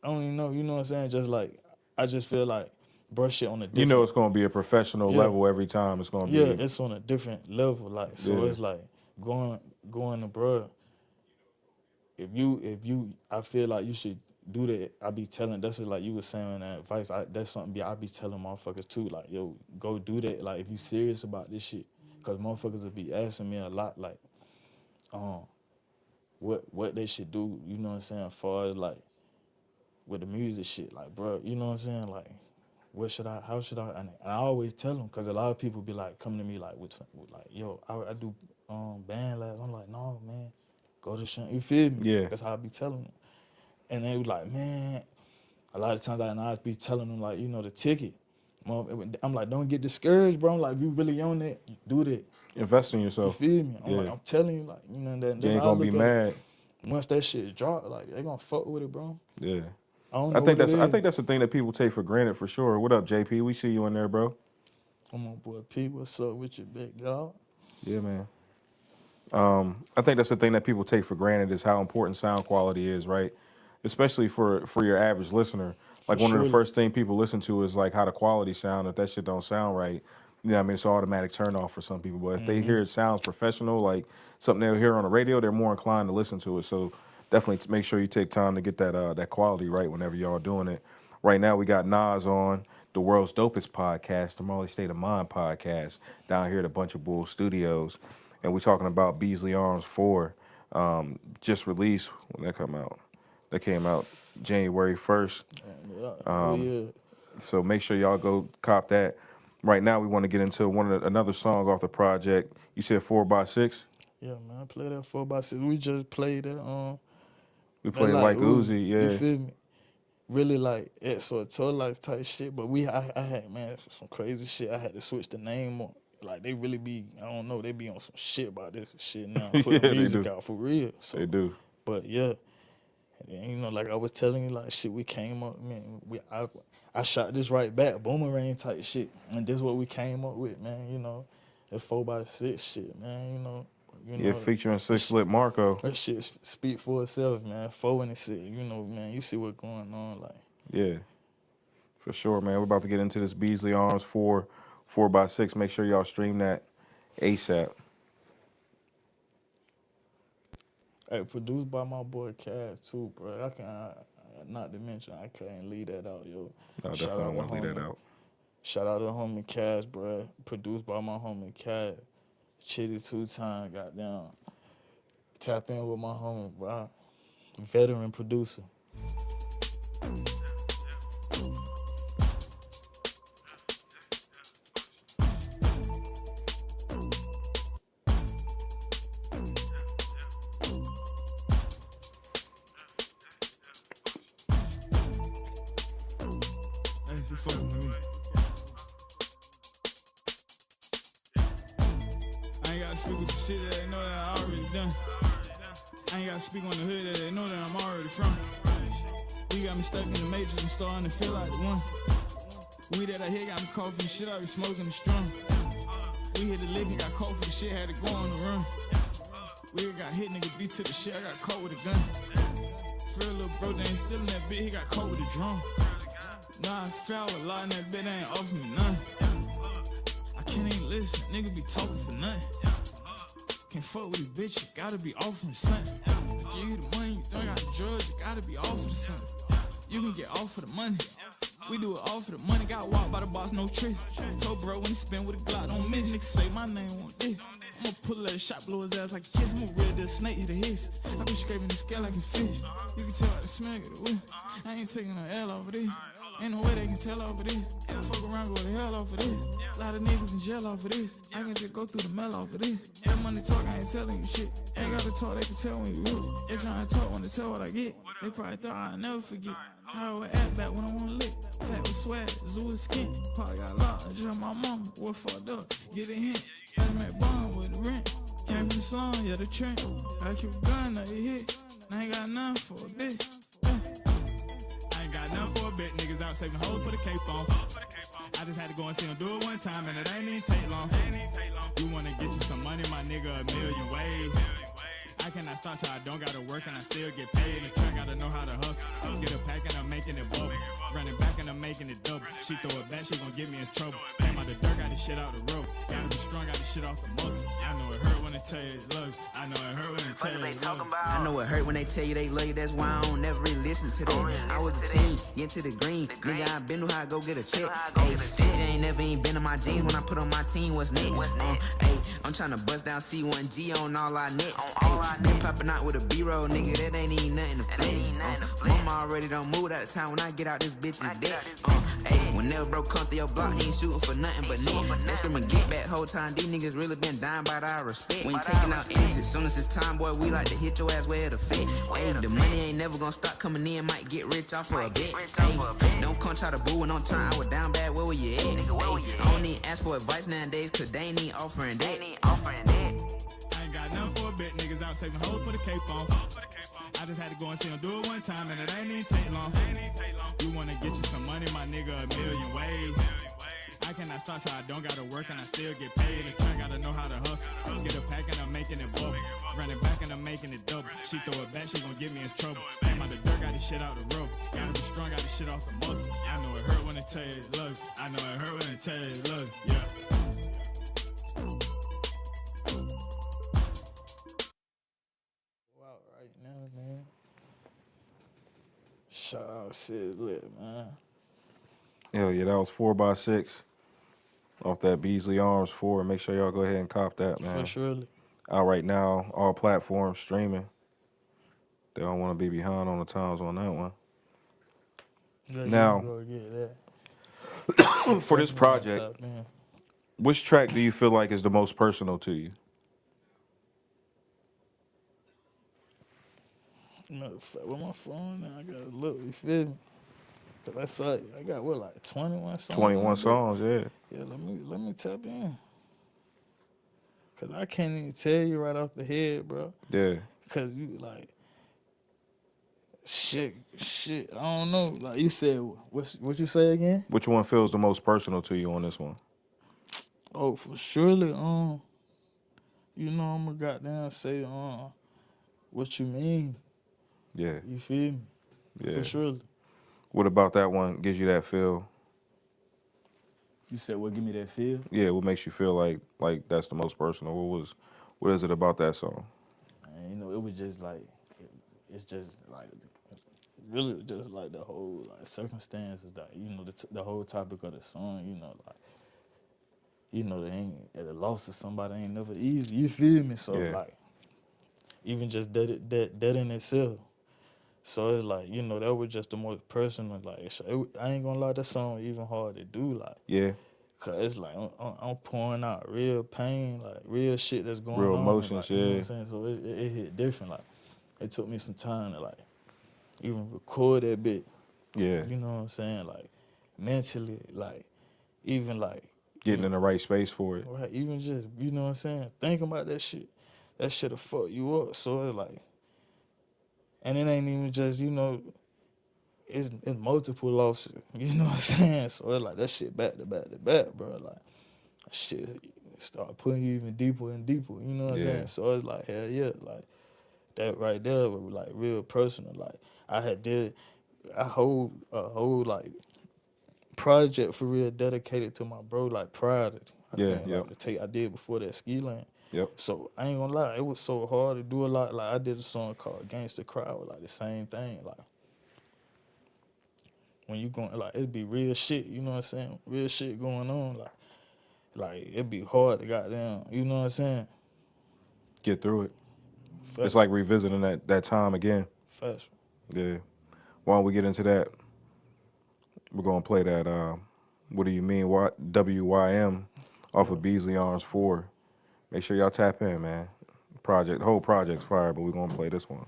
I don't even know, you know what I'm saying, just like, I just feel like brush shit on a different. You know it's going to be a professional Yeah. level every time. It's going to Yeah, be. it's on a different level, like, so Yeah. it's like going to bro, if you, I feel like you should do that. I be telling, that's just like you was saying that advice, that's something I be telling motherfuckers too, like, yo, go do that, like, if you serious about this shit, because motherfuckers will be asking me a lot, like, what they should do, you know what I'm saying, as far as like with the music shit, like, bro, you know what I'm saying, like, how should I, and I always tell them, because a lot of people be like, coming to me like, with like, yo, I do band labs. I'm like, no, man, go to shit, you feel me? Yeah. That's how I be telling them. And they was like, man, a lot of times I be telling them, like, you know, the ticket. I'm like, don't get discouraged, bro. I'm like, if you really on that, do that. Invest in You yourself. feel me? I'm Yeah. like, I'm telling you, like, you know, that's You ain't how I going to look be at mad. it. Once that shit drop, like, they gonna fuck with it, bro. Yeah. I don't I know think what it I is. think that's the thing that people take for granted for sure. What up, JP? We see you in there, bro. Come on, boy, P, what's up with you, big dog? Yeah, man. I think that's the thing that people take for granted is how important sound quality is, right? Especially for your average listener. Like one of the surely. first thing people listen to is like how the quality sound. If that shit don't sound right, you know what I mean, it's an automatic turn off for some people. But if they hear it sounds professional, like something they'll hear on the radio, they're more inclined to listen to it. So definitely make sure you take time to get that quality right whenever y'all doing it. Right now we got Nas on the world's dopest podcast, the Marley State of Mind podcast, down here at a Bunch of Bull Studios. And we're talking about Beasly Arms 4, just released. When that come out? That came out January 1st. Yeah. So make sure y'all go cop that. Right now, we want to get into another song off the project. You said 4x6? Yeah, man, I play that 4x6. We just played that, We that played like Uzi, You yeah. feel me? Really like sort of tour life type shit. But I had, man, some crazy shit. I had to switch the name on. Like, they really be, I don't know, they be on some shit about this shit now. Yeah, Putting they music do. out for real. So, They do. but yeah. And, you know, like I was telling you, like, shit, we came up, man. I shot this right back, boomerang type shit. And this is what we came up with, man. You know, it's 4x6 shit, man. You know, Yeah, featuring 6-Flip Marco. that shit speak for itself, man. 4 and 6, you know, man. You see what's going on, like. Yeah, for sure, man. We're about to get into this Beasly Arms 4x6. Make sure y'all stream that ASAP. Hey, produced by my boy Cass too, bro. Not to mention, I can't leave that out, yo. No, Shout definitely out want to to leave that homie. out. Shout out to homie Cass, bro. Produced by my homie Cass. Chitty 2 times, goddamn. Tap in with my homie, bro. Veteran producer. Hey, you fucking with me. I ain't gotta speak with some shit that they know that I already done. I ain't gotta speak on the hood that they know that I'm already from. You got me stuck in the matrix and starting to feel like the one. Weed that I hit got me coughing the shit, I be smoking the strong. We hit the lick and got caught for the shit, had to go on the run. We got hit, nigga beat to the shit, I got caught with a gun. For real, little bro, they ain't still in that bit, he got caught with a drum. Nah, I foul a lot in that bit, they ain't offer me none. I can't even listen, nigga be talking for nothing. Can't fuck with a bitch, you gotta be off from the sun. If you the money, you don't got the drugs, you gotta be off for the sun. You can get off for the money. We do it all for the money. Got walked by the boss, no trick. Told bro when he spin with a Glock, don't miss. Niggas say my name on this. I'ma pull out a shot, blow his ass like a kiss. I'ma real this snake, hit a hiss. I been scraping the scale like a fish. You can tell by the smell of the whip. I ain't taking no L over this. Ain't no way they can tell over this. Fuck around, go to hell off of this. A lot of niggas in jail off of this. I can just go through the mail off of this. That money talk, I ain't telling you shit. Ain't got to talk, they can tell when you rich. They tryna talk when they tell what I get. They probably thought I'd never forget how I would act back when I wanna lick. Fat with swag, zoo with skin. Probably got locked, just my mama. What fucked up? Get a hint. Had him at bond with the rent. Came from the slum, yeah, the trend. I keep a gun, now you hit. I ain't got nothing for a bit. I ain't got nothing for a bit. Niggas out saving hoes, put a cape on. I just had to go and see him do it one time, and it ain't even take long. You wanna get you some money, my nigga, a million ways. I cannot stop till I don't gotta work and I still get paid. The track gotta know how to hustle. Get a pack and I'm making it bubble. Running back and I'm making it double. She throw it back, she gon' get me in trouble. Came out the dirt, got this shit out the road. Gotta be strong, got this shit off the muscle. I know it hurt when they tell you look. I know it hurt when they tell you look. I know it hurt when they tell you they love you, that's why I don't never really listen to them. I was a teen, get to the green. Nigga, I been knew how to go get a check. Hey, Stitch ain't never even been in my jeans. When I put on my team, what's next? Hey, I'm tryna bust down C1G on all our necks. Been popping out with a B-roll, nigga, that ain't even nothing to flex. Mama already done moved out of town. When I get out, this bitch is dead. Hey, whenever bro come through your block, he ain't shooting for nothing but niggas. Let's scream and get back whole time. These niggas really been dying by our respect. We ain't taking out innocence. Soon as it's time, boy, we like to hit your ass where it'll fit. Hey, the money ain't never gonna stop coming in. Might get rich off for a bit. Hey, don't come try to boo and on time. I was down bad, where were you at? Hey, I don't need ask for advice nowadays, cause they ain't offering that. I ain't got nothing for a bit. Niggas out saving hoes, put a cape on. I just had to go and see him do it one time, and it ain't even take long. You wanna get you some money, my nigga, a million ways. I cannot stop till I don't gotta work and I still get paid. The track gotta know how to hustle. Get a pack and I'm making it bubble. Running back and I'm making it double. She throw it back, she gon' get me in trouble. Came out the dirt, got this shit out the road. Gotta be strong, got this shit off the muscle. I know it hurt when they tell you look. I know it hurt when they tell you look. Yeah. Wow, right now, man. Shout out shit lit, man. Hell yeah, that was 4x6 off that Beasly Arms 4. Make sure y'all go ahead and cop that, man. For surely. Out right now, all platforms streaming. They don't want to be behind on the times on that one. Yeah, Now, go get that. for this project, which track do you feel like is the most personal to you? Matter of fact, with my phone now, I gotta look, you feel me? Cause I saw it, I got what, like 21 songs? 21 songs, yeah. Yeah, let me tap in. Cause I can't even tell you right off the head, bro. Yeah. Cause you like shit, I don't know. Like you said, what you say again? Which one feels the most personal to you on this one? Oh, for surely, you know I'ma goddamn say, what you mean? Yeah. You feel me? Yeah. For surely. What about that one gives you that feel? You said what give me that feel? Yeah, what makes you feel like that's the most personal? What is it about that song? And, you know, it was just like it's just like really just like the whole like circumstances that you know the whole topic of the song. The loss of somebody ain't never easy. You feel me? So Yeah. like even just that in itself. So it's like, that was just the most personal, like, I ain't gonna lie, that song even hard to do, like. Yeah. Cause it's like, I'm pouring out real pain, like, real shit that's going on. Real emotions, like, yeah. You know what I'm saying? So it hit different, like. It took me some time to, like, even record that bit. Yeah. You know what I'm saying? Like, mentally, like, even, like. Getting in the right space for it. Right, even just, you know what I'm saying? Thinking about that shit'll fuck you up. So it's like, and it ain't even just, it's multiple losses. You know what I'm saying? So it's like that shit back to back to back, bro. Like, shit start putting you even deeper and deeper. You know what I'm saying? So it's like, hell yeah, like that right there was like real personal. Like I did a whole like project for real dedicated to my bro, like prior to I did before that ski land. Yep. So I ain't gonna lie, it was so hard to do a lot. Like I did a song called Gangsta Crowd, like the same thing. Like when you going, like it'd be real shit, you know what I'm saying? Real shit going on, like it'd be hard to goddamn, you know what I'm saying? Get through it. Facts, It's like revisiting that time again. facts. Yeah. Why don't we get into that? We're gonna play that. What do you mean? What WYM off of Beasly Arms 4. Make sure y'all tap in, man. The whole project's fire, but we're gonna play this one.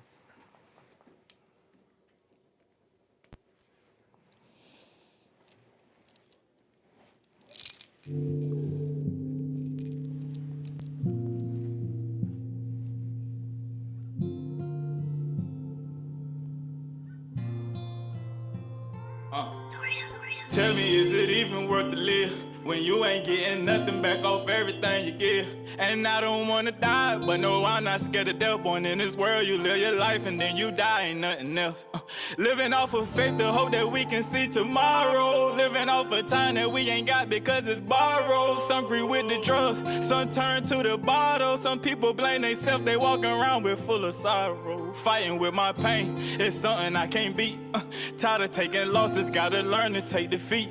Tell me, is it even worth to live when you ain't getting nothing back off everything you give? And I don't wanna die, but no, I'm not scared of death. Born in this world, you live your life and then you die, ain't nothing else. Living off of faith, the hope that we can see tomorrow. Living off of time that we ain't got because it's borrowed. Some agree with the drugs, some turn to the bottle. Some people blame themselves, they walking around with full of sorrow. Fighting with my pain, it's something I can't beat. Tired of taking losses, gotta learn to take defeat.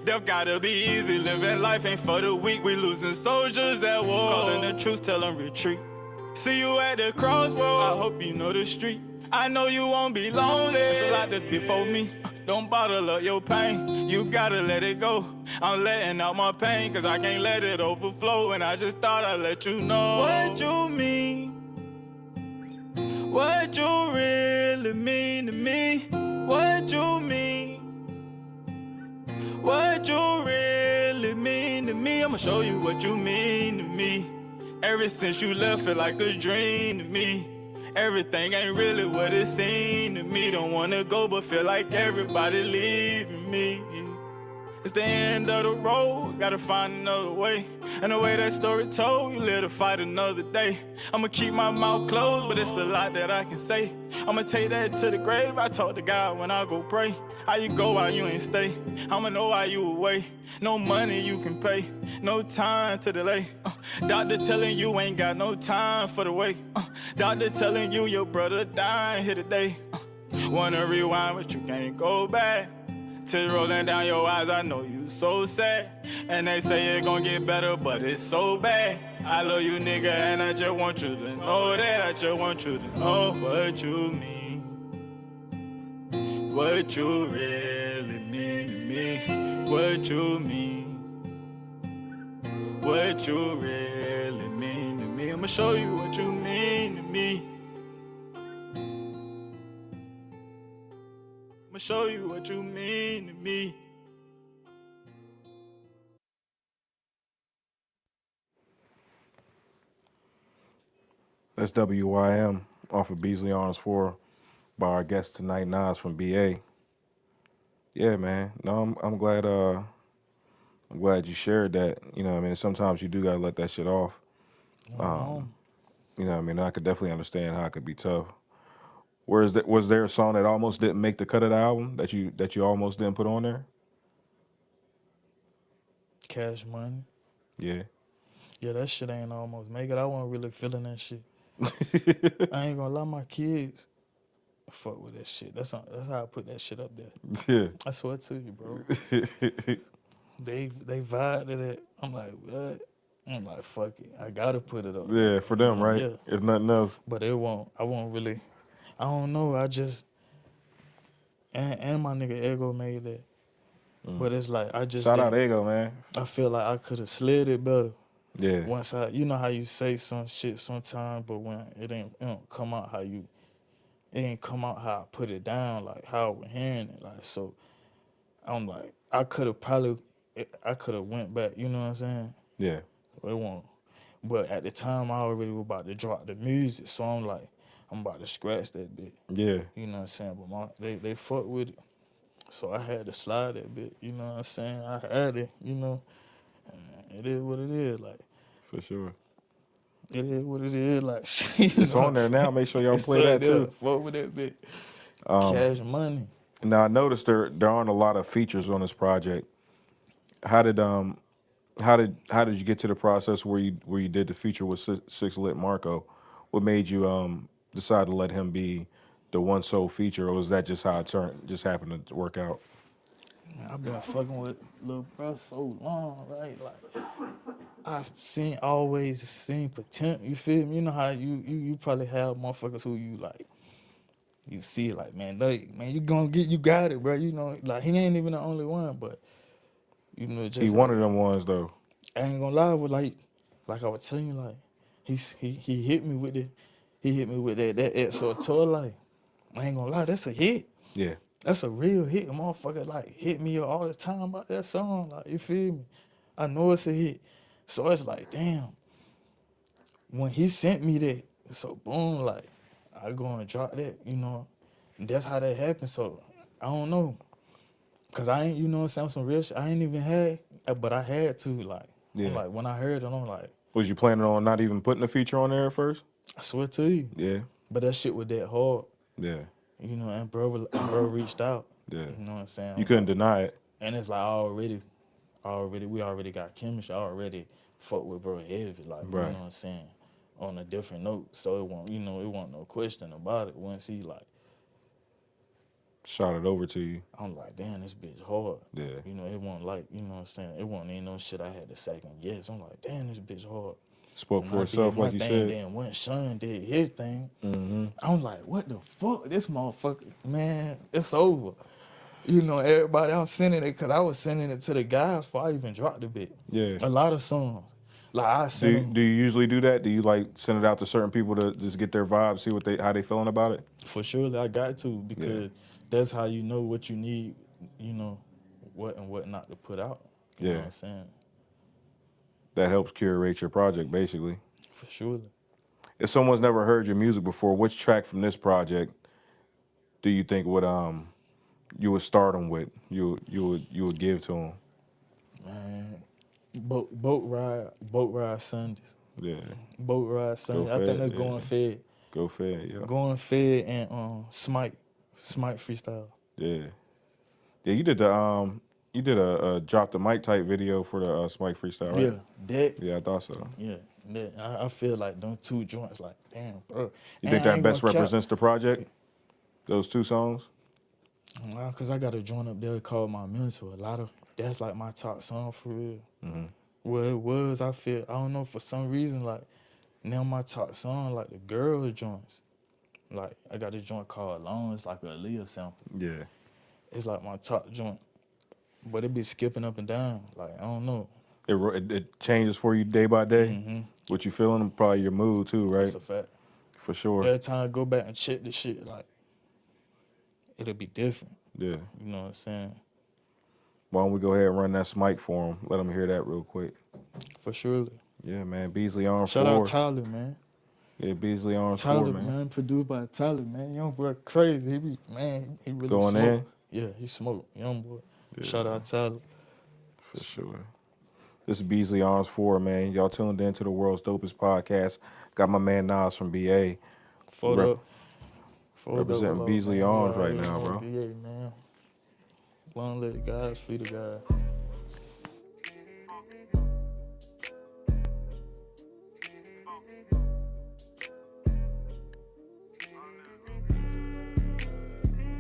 Death gotta be easy, living life ain't for the weak. We losing soldiers at war, calling the truth, tell them retreat. See you at the crossroads, I hope you know the street. I know you won't be lonely, it's a lot that's before me. Don't bottle up your pain, you gotta let it go. I'm letting out my pain, cause I can't let it overflow. And I just thought I'd let you know what you mean, what you really mean to me. What you mean, what you really mean to me. I'ma show you what you mean to me. Ever since you left, feel like a dream to me. Everything ain't really what it seemed to me. Don't wanna go, but feel like everybody leaving me. It's the end of the road, gotta find another way. And the way that story told, you live to fight another day. I'ma keep my mouth closed, but it's a lot that I can say. I'ma take that to the grave, I talk to God when I go pray. How you go while you ain't stay? I'ma know why you away. No money you can pay, no time to delay. Doctor telling you ain't got no time for the wait. Doctor telling you your brother dying here today. Wanna rewind, but you can't go back. Tears rolling down your eyes, I know you so sad. And they say it gon' get better, but it's so bad. I love you, nigga, and I just want you to know that. I just want you to know what you mean, what you really mean to me. What you mean, what you really mean to me. I'ma show you what you mean to me. I'ma show you what you mean to me. That's WYM off of Beasly Arms 4 by our guest tonight, NahsfromBA. Yeah, man. No, I'm glad. I'm glad you shared that. You know, what I mean, sometimes you do gotta let that shit off. You know, what I mean, I could definitely understand how it could be tough. Was there a song that almost didn't make the cut of the album that you almost didn't put on there? Cash Money. Yeah. Yeah, that shit ain't almost make it. I wasn't really feeling that shit. I ain't gonna lie, my kids fuck with that shit. That's how I put that shit up there. Yeah. I swear to you, bro. They vibe to that. I'm like, what? I'm like, fuck it. I gotta put it up. Yeah, for them, right? Yeah. If nothing else. But I won't really. I don't know. I just and my nigga Ego made that. But it's like I just Shout out Ego, man. I feel like I could have slid it better. Yeah. Once you know how you say some shit sometimes, but when it don't come out it ain't come out how I put it down, like how I was hearing it. Like, so I'm like, I could have went back, you know what I'm saying? Yeah. But it won't. But at the time, I already was about to drop the music, so I'm like, I'm about to scratch that bit. Yeah. You know what I'm saying? But they fuck with it, so I had to slide that bit. You know what I'm saying? I had it, you know. And it is what it is, like. For sure. It is what it is, like. It's on there now. Make sure y'all play that too. Fuck with that bit. Cash Money. Now I noticed there aren't a lot of features on this project. How did How did you get to the process where you did the feature with Six Lit Marco? What made you decide to let him be the one sole feature, or was that just how it just happened to work out? Man, I've been fucking with Lil Bro so long, right? Like always seen potential. You feel me? You know how you probably have motherfuckers who you like. You see it like, man, you got it, bro. You know, like he ain't even the only one, but you know, just He one of them ones though. I ain't gonna lie, with like I was telling you, like he hit me with it. He hit me with that XO tour, like I ain't gonna lie, that's a hit. Yeah. That's a real hit. Motherfucker like hit me up all the time about that song. Like, you feel me? I know it's a hit. So it's like, damn. When he sent me that, so boom, like, I go and drop that, you know. And that's how that happened. So I don't know. Cause I ain't, you know what I'm saying, some real shit I ain't even had, but I had to, like. Yeah. I'm like, when I heard it, I'm like, Was you planning on not even putting a feature on there at first? I swear to you. Yeah. But that shit was that hard. Yeah. You know, and bro reached out. Yeah. You know what I'm saying? You couldn't deny it. And it's like we already got chemistry. I already fuck with bro heavy, like, Right. you know what I'm saying, on a different note. So it wasn't no question about it. Once he like Shot it over to you. I'm like, damn, this bitch hard. Yeah. You know, it wasn't like, you know what I'm saying, it wasn't even no shit I had to second guess. I'm like, damn, this bitch hard. Spoke And for I itself, did my like you thing, said. then once Sean did his thing, I'm like, what the fuck? This motherfucker, man, it's over. You know, everybody, I'm sending it because I was sending it to the guys before I even dropped the bit. Yeah. A lot of songs. Like, I send them. Do you usually do that? Do you like send it out to certain people to just get their vibe, see how they feeling about it? For sure, I got to, because that's how you know what you need, you know, what and what not to put out. You know what I'm saying? That helps curate your project, basically. For sure. If someone's never heard your music before, which track from this project do you think would you would start them with? You would give to them? Man, boat ride Sundays. Yeah. Boat ride Sundays. I think that's Going Fed. Go Fed, yeah. Going Fed and Smite freestyle. Yeah. Yeah, you did a drop the mic type video for the Smite freestyle, right? Yeah, that. Yeah, I thought so. Yeah, I feel like them two joints, like, damn, bro. You think that best represents the project? Those two songs? Well, cause I got a joint up there called My Mentor. That's like my top song for real. Well, it was. I don't know, for some reason, like now my top song, like the girls joints. Like I got a joint called Alone. It's like a Aaliyah sample. Yeah. It's like my top joint, but it be skipping up and down. Like I don't know. It changes for you day by day. What you feeling, probably your mood too, right? That's a fact. For sure. Every time I go back and check the shit, like it'll be different. Yeah. You know what I'm saying? Why don't we go ahead and run that Smite for him? Let him hear that real quick. For sure. Yeah, man. Beasly Arms 4. Shout out Tyler, man. Yeah, Beasly Arms Tyler, 4, man. Produced by Tyler, man. Young boy crazy. He really Going smoke. in? Yeah, he smoked. Young boy. Yeah. Shout out Tyler. For sure. This is Beasly Arms 4, man. Y'all tuned in to the world's dopest podcast. Got my man NahsfromBA. Representing Beasly Arms right now, bro. BA, man. Long live the guys, free the guys.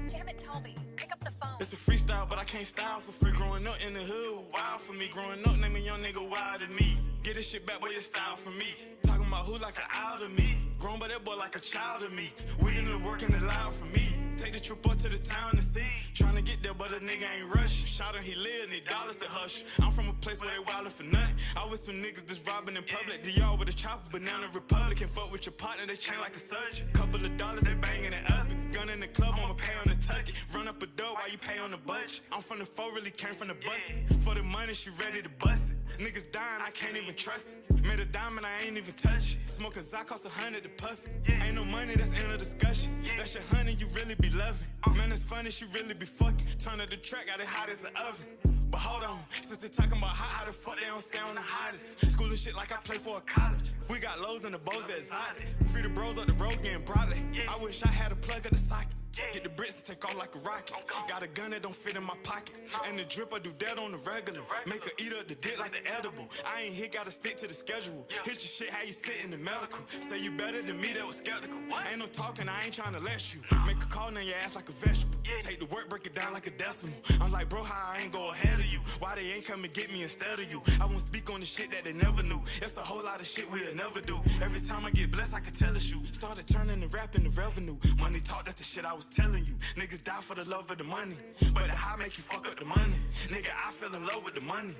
Damn it, Toby. Pick up the phone. It's a freestyle, but I can't style for free. Growing up in the hood, wild for me. Growing up, name a young nigga wild to me. Get this shit back, boy, it's style for me. Talking about who like an owl to me. Grown by that boy like a child to me. We in the working it loud for me. Take the trip up to the town to see. Trying to get there, but a nigga ain't rushing. Shot him, he live, need dollars to hush. I'm from a place where they wildin' for nothing. I was some niggas that's robbing in public. The y'all with a chopper, banana Republican. Fuck with your partner, they chain like a surgeon. Couple of dollars, they banging it up. Gun in the club, I'ma pay on the tuck it. Run up a dough while you pay on the budget. I'm from the 4, really came from the bucket. For the money, she ready to bust it. Niggas dying, I can't even trust it. Made a diamond, I ain't even touch it. Smoking Zod cost 100 to puff it. Ain't no money, that's in a discussion. That's your honey, you really be loving. Man, it's funny, she really be fucking. Turn up the track, got it hot as an oven. But hold on, since they talking about how the fuck they don't stay on the hottest. School and shit like I play for a college. We got lows and the bows exotic. Free the bros up the road getting broadly. I wish I had a plug of the socket. Get the bricks and take off like a rocket. Got a gun that don't fit in my pocket. And the drip, I do that on the regular. Make her eat up the dick like the edible. I ain't here, gotta stick to the schedule. Hit your shit how you sit in the medical. Say you better than me, that was skeptical. Ain't no talking, I ain't trying to let you. Make a call, now your ass like a vegetable. Take the work, break it down like a decimal. I'm like, bro, how I ain't go ahead of you? Why they ain't come and get me instead of you? I won't speak on the shit that they never knew. It's a whole lot of shit we'll never do. Every time I get blessed, I can tell it's you. Started turning the rap into revenue. Money talk, that's the shit I was telling you. Niggas die for the love of the money. But the high make you fuck up the money. Nigga, I fell in love with the money.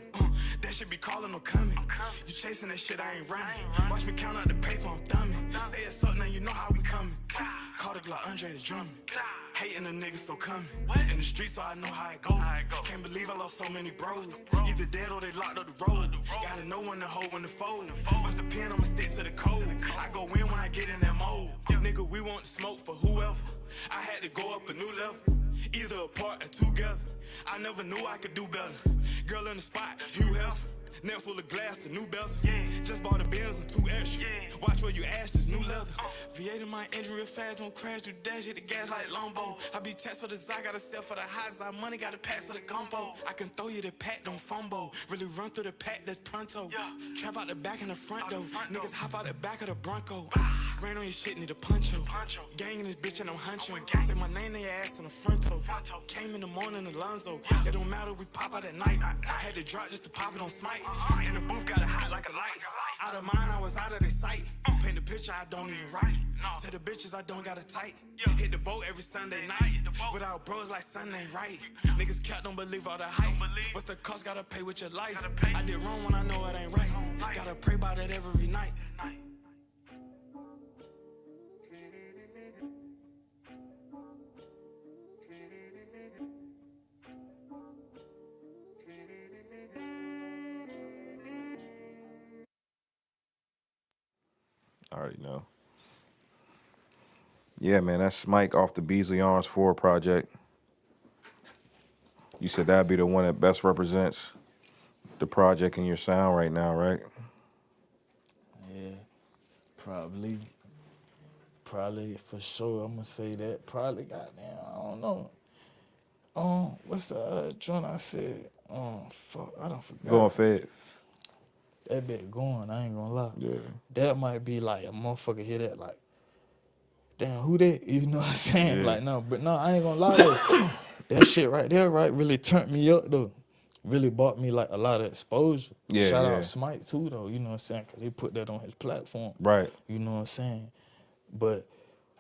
That shit be calling or coming. You chasing that shit, I ain't running. Watch me count out the paper, I'm thumbing. Say it's up, now you know how we coming. Call the Glock, Andre is drumming. Hating the niggas so coming. In the streets, so I know how it go. Can't believe I lost so many bros. Either dead or they locked up the road. Gotta know when to hold, when to fold. What's the pen, I'ma stick to the code. I go in when I get in that mode. Nigga, we want to smoke for whoever. I had to go up a new level. Either apart or together. I never knew I could do better. Girl in the spot, you help. Net full of glass to new bells. Just bought a Benz and 2 extra. Watch where you ask, this new leather. V8 in my engine real fast, don't crash, do dash, hit the gas like Lombo. I be taxed for the Zy, gotta sell for the high Zy. Money gotta pass for the compo. I can throw you the pack, don't fumble. Really run through the pack, that's pronto. Trap out the back and the front though. Niggas hop out the back of the Bronco. Rain on your shit, need a poncho. Gang in this bitch and I'm huncho. Say my name in your ass in the fronto. Came in the morning, Alonzo. It don't matter, we pop out at night. Had to drop just to pop it on Smite. In the booth, got it hot like a light. Out of mind, I was out of their sight. Paint the picture, I don't even write. Tell the bitches I don't got it tight. Hit the boat every Sunday night. Without bros like Sunday ain't right. Niggas cat don't believe all the hype. What's the cost? Gotta pay with your life. I did wrong when I know it ain't right. Gotta pray about it every night. I already know. Yeah, man, that's Mike off the Beasly Arms 4 project. You said that'd be the one that best represents the project and your sound right now, right? Yeah, probably for sure. I'm gonna say that. Probably, goddamn, I don't know. What's the joint I said? Fuck, I don't forget. Going Fed. That bit going, I ain't gonna lie. Yeah. That might be like a motherfucker hear that like, damn, who that? You know what I'm saying? Yeah. Like, no, but no, I ain't gonna lie though. That shit right there, right, really turned me up though. Really bought me like a lot of exposure. Yeah, Shout yeah. out Smite too though, you know what I'm saying? Cause he put that on his platform. Right. You know what I'm saying? But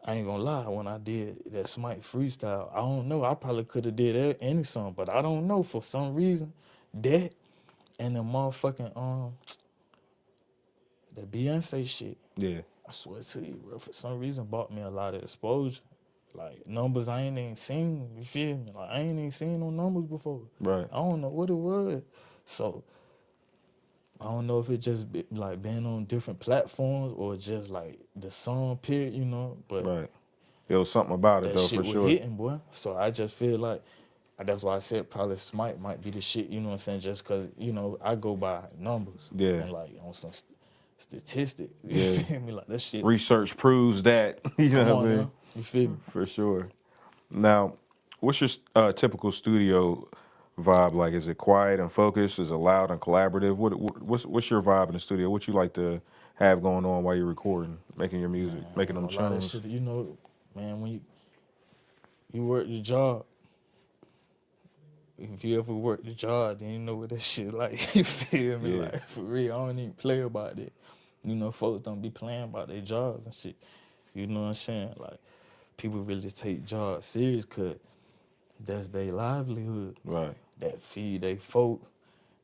I ain't gonna lie, when I did that Smite freestyle, I don't know, I probably could have did any song, but I don't know, for some reason, that and the motherfucking, the Beyonce shit, Yeah. I swear to you, bro, for some reason bought me a lot of exposure. Like, numbers I ain't even seen, you feel me? Like, I ain't even seen no numbers before. Right. I don't know what it was. So, I don't know if it just like been on different platforms or just like the song period, you know, but Right. There was something about it that though, shit for was sure. hitting, boy. So I just feel like, that's why I said probably Smite might be the shit, you know what I'm saying? Just because, you know, I go by numbers. Yeah. And like on some statistics, you Yeah. feel me? Like that shit. Research proves that. You know Come what on I mean? now. You feel me? For sure. Now, what's your typical studio vibe like? Is it quiet and focused? Is it loud and collaborative? What's your vibe in the studio? What you like to have going on while you're recording, making your music, making them A lot of tunes? shit, you know, man, when you work your job, if you ever work the job, then you know what that shit like. You feel me? Yeah. Like, for real, I don't even play about it. You know, folks don't be playing about their jobs and shit. You know what I'm saying? Like, people really take jobs serious because that's their livelihood. Right. That feed they folks.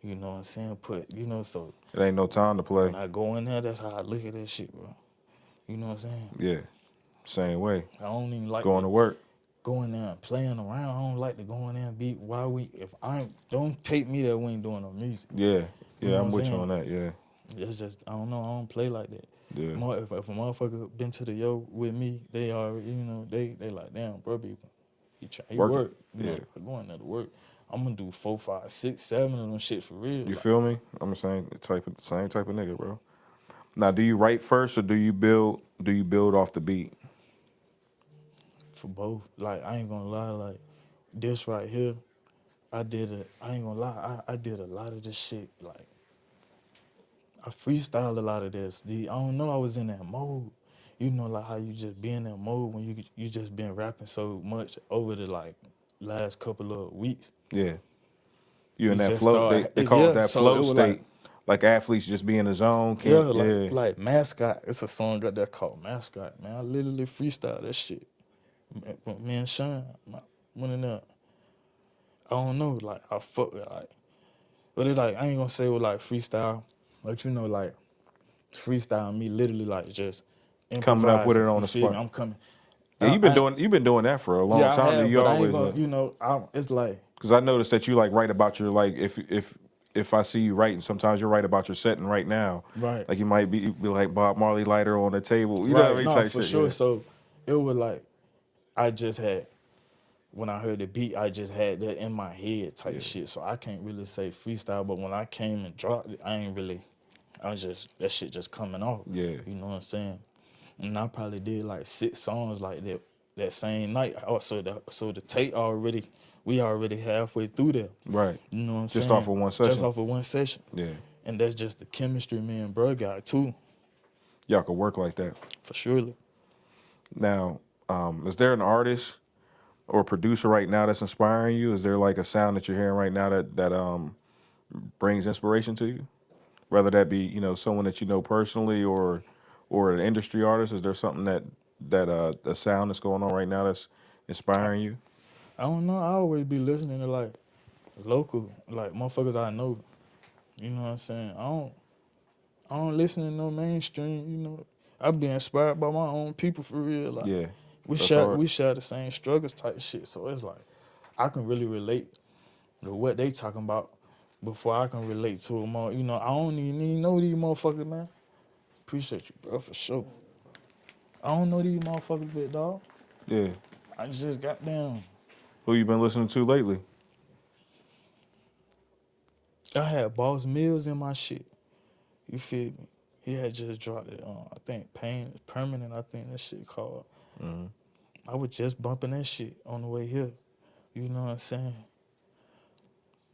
You know what I'm saying? You know, so It ain't no time to play. when I go in there, that's how I look at that shit, bro. You know what I'm saying? Yeah. Same way. I don't even like Going to work. going there and playing around. I don't like to go in there and be don't take me there, we ain't doing no music. Yeah. You Yeah, know I'm what with I'm you saying? on that, yeah. It's just, I don't know, I don't play like that. Yeah. If a motherfucker been to the yo with me, they already, you know, they like, damn, bro, he Working. work. You know, Yeah. going there to work. I'm gonna do 4, 5, 6, 7 of them shit for real. You Like, feel me? I'm the same type of nigga, bro. Now, do you write first or do you build off the beat? for both. Like, I ain't gonna lie, like, this right here, I ain't gonna lie, I did a lot of this shit. Like, I freestyled a lot of this. I don't know, I was in that mode. You know, like how you just be in that mode when you just been rapping so much over the like last couple of weeks. Yeah. You in You that just flow, start, they call it yeah. that So it flow was state. Like athletes just be in the zone, yeah, can't, yeah. like Mascot. It's a song out there called Mascot, man. I literally freestyle that shit. Me and Sean, went in there. I don't know, like I fuck with like, but it like I ain't gonna say it was like freestyle, but you know like freestyle me literally like just Coming up with it improvising. on You the feel me? spot. I'm coming. Yeah, you've been doing that for a long Yeah, I time. have, You but I ain't always, gonna. You know, it's like because I noticed that you like write about your like if I see you writing, sometimes you write about your setting right now. right, Like you might be like Bob Marley lighter on the table. You know what I right. mean? No, Type for shit. sure. Yeah. So it was like I just had when I heard the beat, I just had that in my head type Yeah. shit. So I can't really say freestyle, but when I came and dropped it, I was just that shit just coming off. Yeah. You know what I'm saying? And I probably did like 6 songs like that same night. Oh, so the tape we already halfway through there. Right. You know what I'm Just saying? off of one Just session. off of one session. Yeah. And that's just the chemistry me and bro got too, Y'all could work like that. for surely. Now, is there an artist or producer right now that's inspiring you? Is there like a sound that you're hearing right now that brings inspiration to you? Whether that be, you know, someone that you know personally or an industry artist, is there something that a sound that's going on right now that's inspiring you? I don't know. I always be listening to like local, like motherfuckers I know. You know what I'm saying? I don't listen to no mainstream. You know, I be inspired by my own people for real. Like Yeah. we That's share hard. the same struggles type shit. So it's like I can really relate to what they talking about before I can relate to them all. You know, I don't even need to know these motherfuckers, man. Appreciate you, bro, for sure. I don't know these motherfuckers, big dog. Yeah. I just got down. Who you been listening to lately? I had Boss Mills in my shit. You feel me? He had just dropped it. I think Pain is Permanent. I think that shit called. Mm-hmm. I was just bumping that shit on the way here. You know what I'm saying?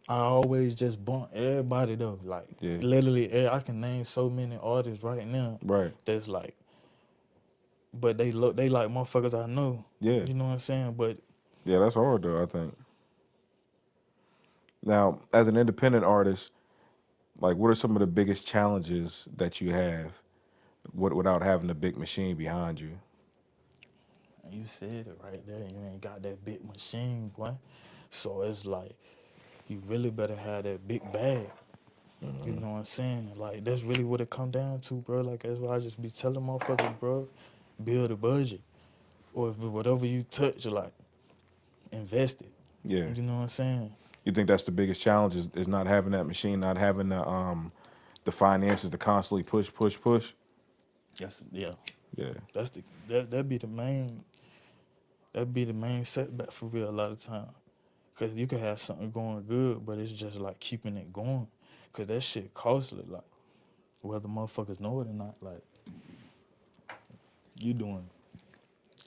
I always just bump everybody though. Like Yeah. literally, I can name so many artists right now. Right. That's like, but they like motherfuckers I know. Yeah. You know what I'm saying? But Yeah, that's hard though, I think. Now, as an independent artist, like what are some of the biggest challenges that you have without having a big machine behind you? you said it right there. You ain't got that big machine, boy. So it's like you really better have that big bag. You know what I'm saying? Like that's really what it come down to, bro. Like that's why I just be telling motherfuckers, bro, build a budget, or if whatever you touch, like invest it. Yeah. You know what I'm saying? You think that's the biggest challenge is not having that machine, not having the finances to constantly push? Yes, yeah. Yeah. That's that'd be the main setback for real a lot of time. Cause you could have something going good, but it's just like keeping it going. Cause that shit costly, like whether motherfuckers know it or not, like you doing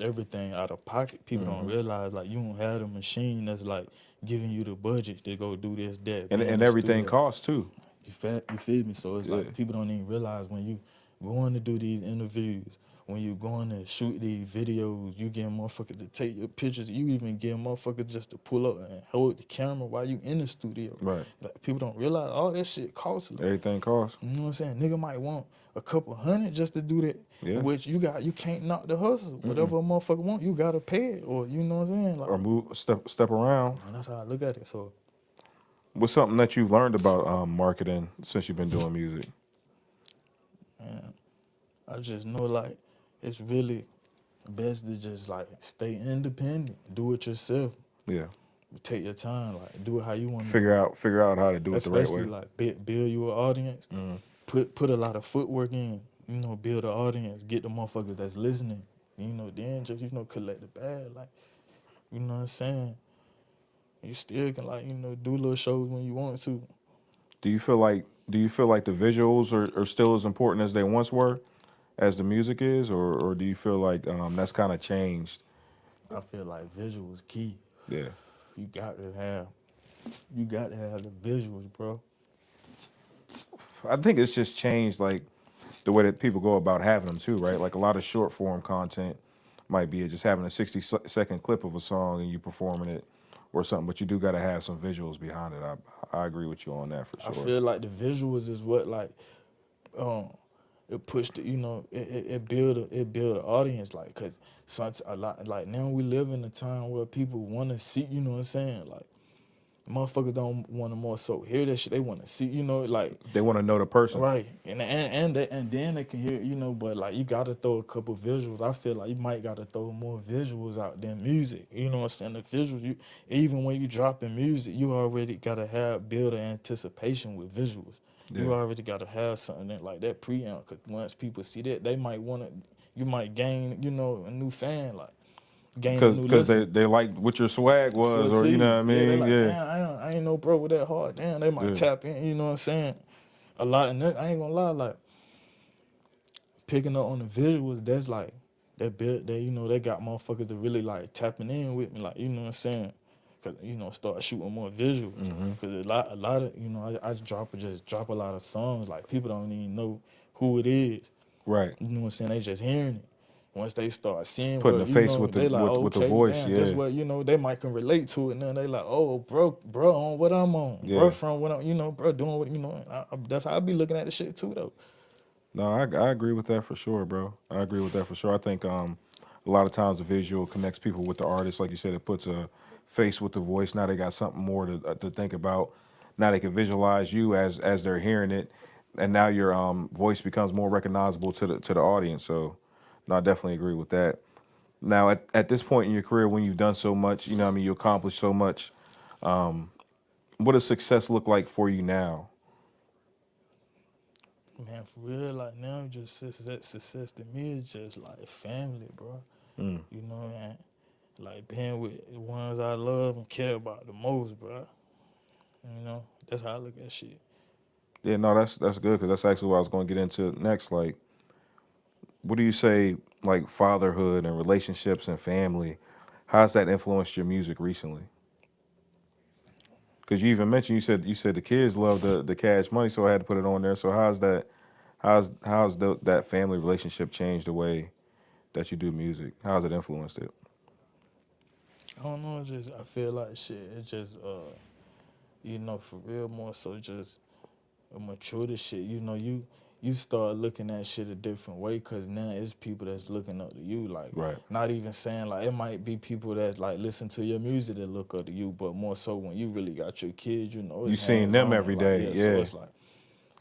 everything out of pocket. People don't realize like you don't have the machine that's like giving you the budget to go do this, that. be in And the everything studio. costs too. You feel me? So it's Yeah. like people don't even realize when you going to do these interviews, when you going to shoot these videos, you getting motherfuckers to take your pictures. You even getting motherfuckers just to pull up and hold the camera while you in the studio. Right. Like people don't realize all that shit costly. Everything costs. You know what I'm saying? Nigga might want a couple $100 just to do that. Yeah. Which you can't knock the hustle. Whatever a motherfucker want, you gotta pay it. Or you know what I'm saying? Like, Or step around. and that's how I look at it. So What's something that you've learned about marketing since you've been doing music? man, I just know like it's really best to just like stay independent, do it yourself, Yeah. take your time, like do it how you want to. Figure out how to do it the right Especially way. like build your audience, put a lot of footwork in, you know, build an audience, get the motherfuckers that's listening, you know, then just collect the bag, like, you know what I'm saying. You still can like do little shows when you want to. Do you feel like the visuals are still as important as they once were, as the music is, or do you feel like that's kind of changed I feel like visuals key. Yeah. You got to have the visuals, bro. I think it's just changed like the way that people go about having them too, right? Like a lot of short form content might be just having a 60-second clip of a song and you performing it or something, but you do got to have some visuals behind it. I agree with you on that for I sure. feel like the visuals is what like it pushed it, it build an audience, like, cause a lot, like, now we live in a time where people want to see, you know what I'm saying, like, motherfuckers don't want to more so hear that shit, they want to see, like, They want to know the person. right, and then they can hear, but like you gotta throw a couple visuals. I feel like you might gotta throw more visuals out than music, you know what I'm saying. The visuals, even when you dropping music, you already gotta build an anticipation with visuals. Yeah. You already gotta have something like that preamp, cause once people see that, they might you might gain, a new fan, like gain a new Because listener. they like what your swag was, So or you know what I yeah, they mean? like, Yeah. damn, I ain't no bro with that hard. Damn, they might tap in, you know what I'm saying? A lot, and I ain't gonna lie, like picking up on the visuals, that's like that build that they got motherfuckers that really like tapping in with me, like, you know what I'm saying? Cause start shooting more visuals. Cause a lot of I just drop a lot of songs, like people don't even know who it is. Right. You know what I'm saying? They just hearing it. Once they start seeing Putting what, the face with they like, with the okay, voice, damn, yeah. that's what, they might can relate to it. And then they like, oh, bro on what I'm on. Yeah. Bro from what I'm, bro doing what, that's how I be looking at the shit too, though. No, I agree with that for sure, bro. I agree with that for sure. I think a lot of times the visual connects people with the artist. Like you said, it puts a face with the voice. Now they got something more to think about. Now they can visualize you as they're hearing it, and now your voice becomes more recognizable to the audience. So, no, I definitely agree with that. Now, at this point in your career, when you've done so much, you accomplished so much. What does success look like for you now? Man, for real, like now, just success to me is just like family, bro. Mm. You know, man, like being with the ones I love and care about the most, bro. That's how I look at shit. Yeah, no, that's good because that's actually what I was going to get into next. Like, what do you say, like fatherhood and relationships and family? How's that influenced your music recently? Because you even mentioned you said the kids love the Cash Money, so I had to put it on there. So that family relationship changed the way that you do music? How's it influenced it? I don't know, I feel like shit. It just for real, more so just a mature shit. You start looking at shit a different way because now it's people that's looking up to you. Like, Right. not even saying like it might be people that like listen to your music that look up to you, but more so when you really got your kids, You it's seeing them hands-on, every like, day, So yeah. it's like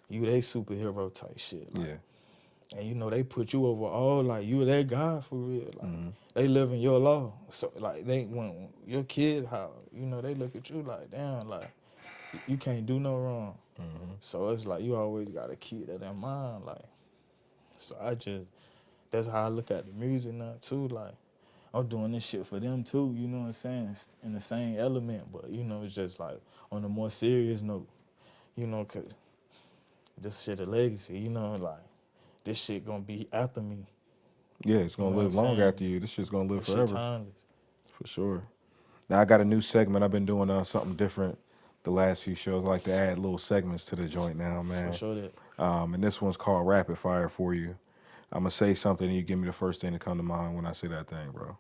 you they superhero type shit. Like, Yeah. and they put you over all, like you their God for real. Like they live in your law. So like when your kid how they look at you like, damn, like you can't do no wrong. So it's like you always gotta keep that in mind. Like, so that's how I look at the music now too. Like, I'm doing this shit for them too, you know what I'm saying? It's in the same element, but it's just like on a more serious note, cause this shit a legacy, like this shit gonna be after me. Yeah, it's gonna live long after you. This shit's gonna live This forever. shit timeless. For sure. Now I got a new segment. I've been doing something different the last few shows. I like to add little segments to the joint now, man. For sure that. And this one's called Rapid Fire for you. I'm gonna say something and you give me the first thing to come to mind when I say that thing, bro.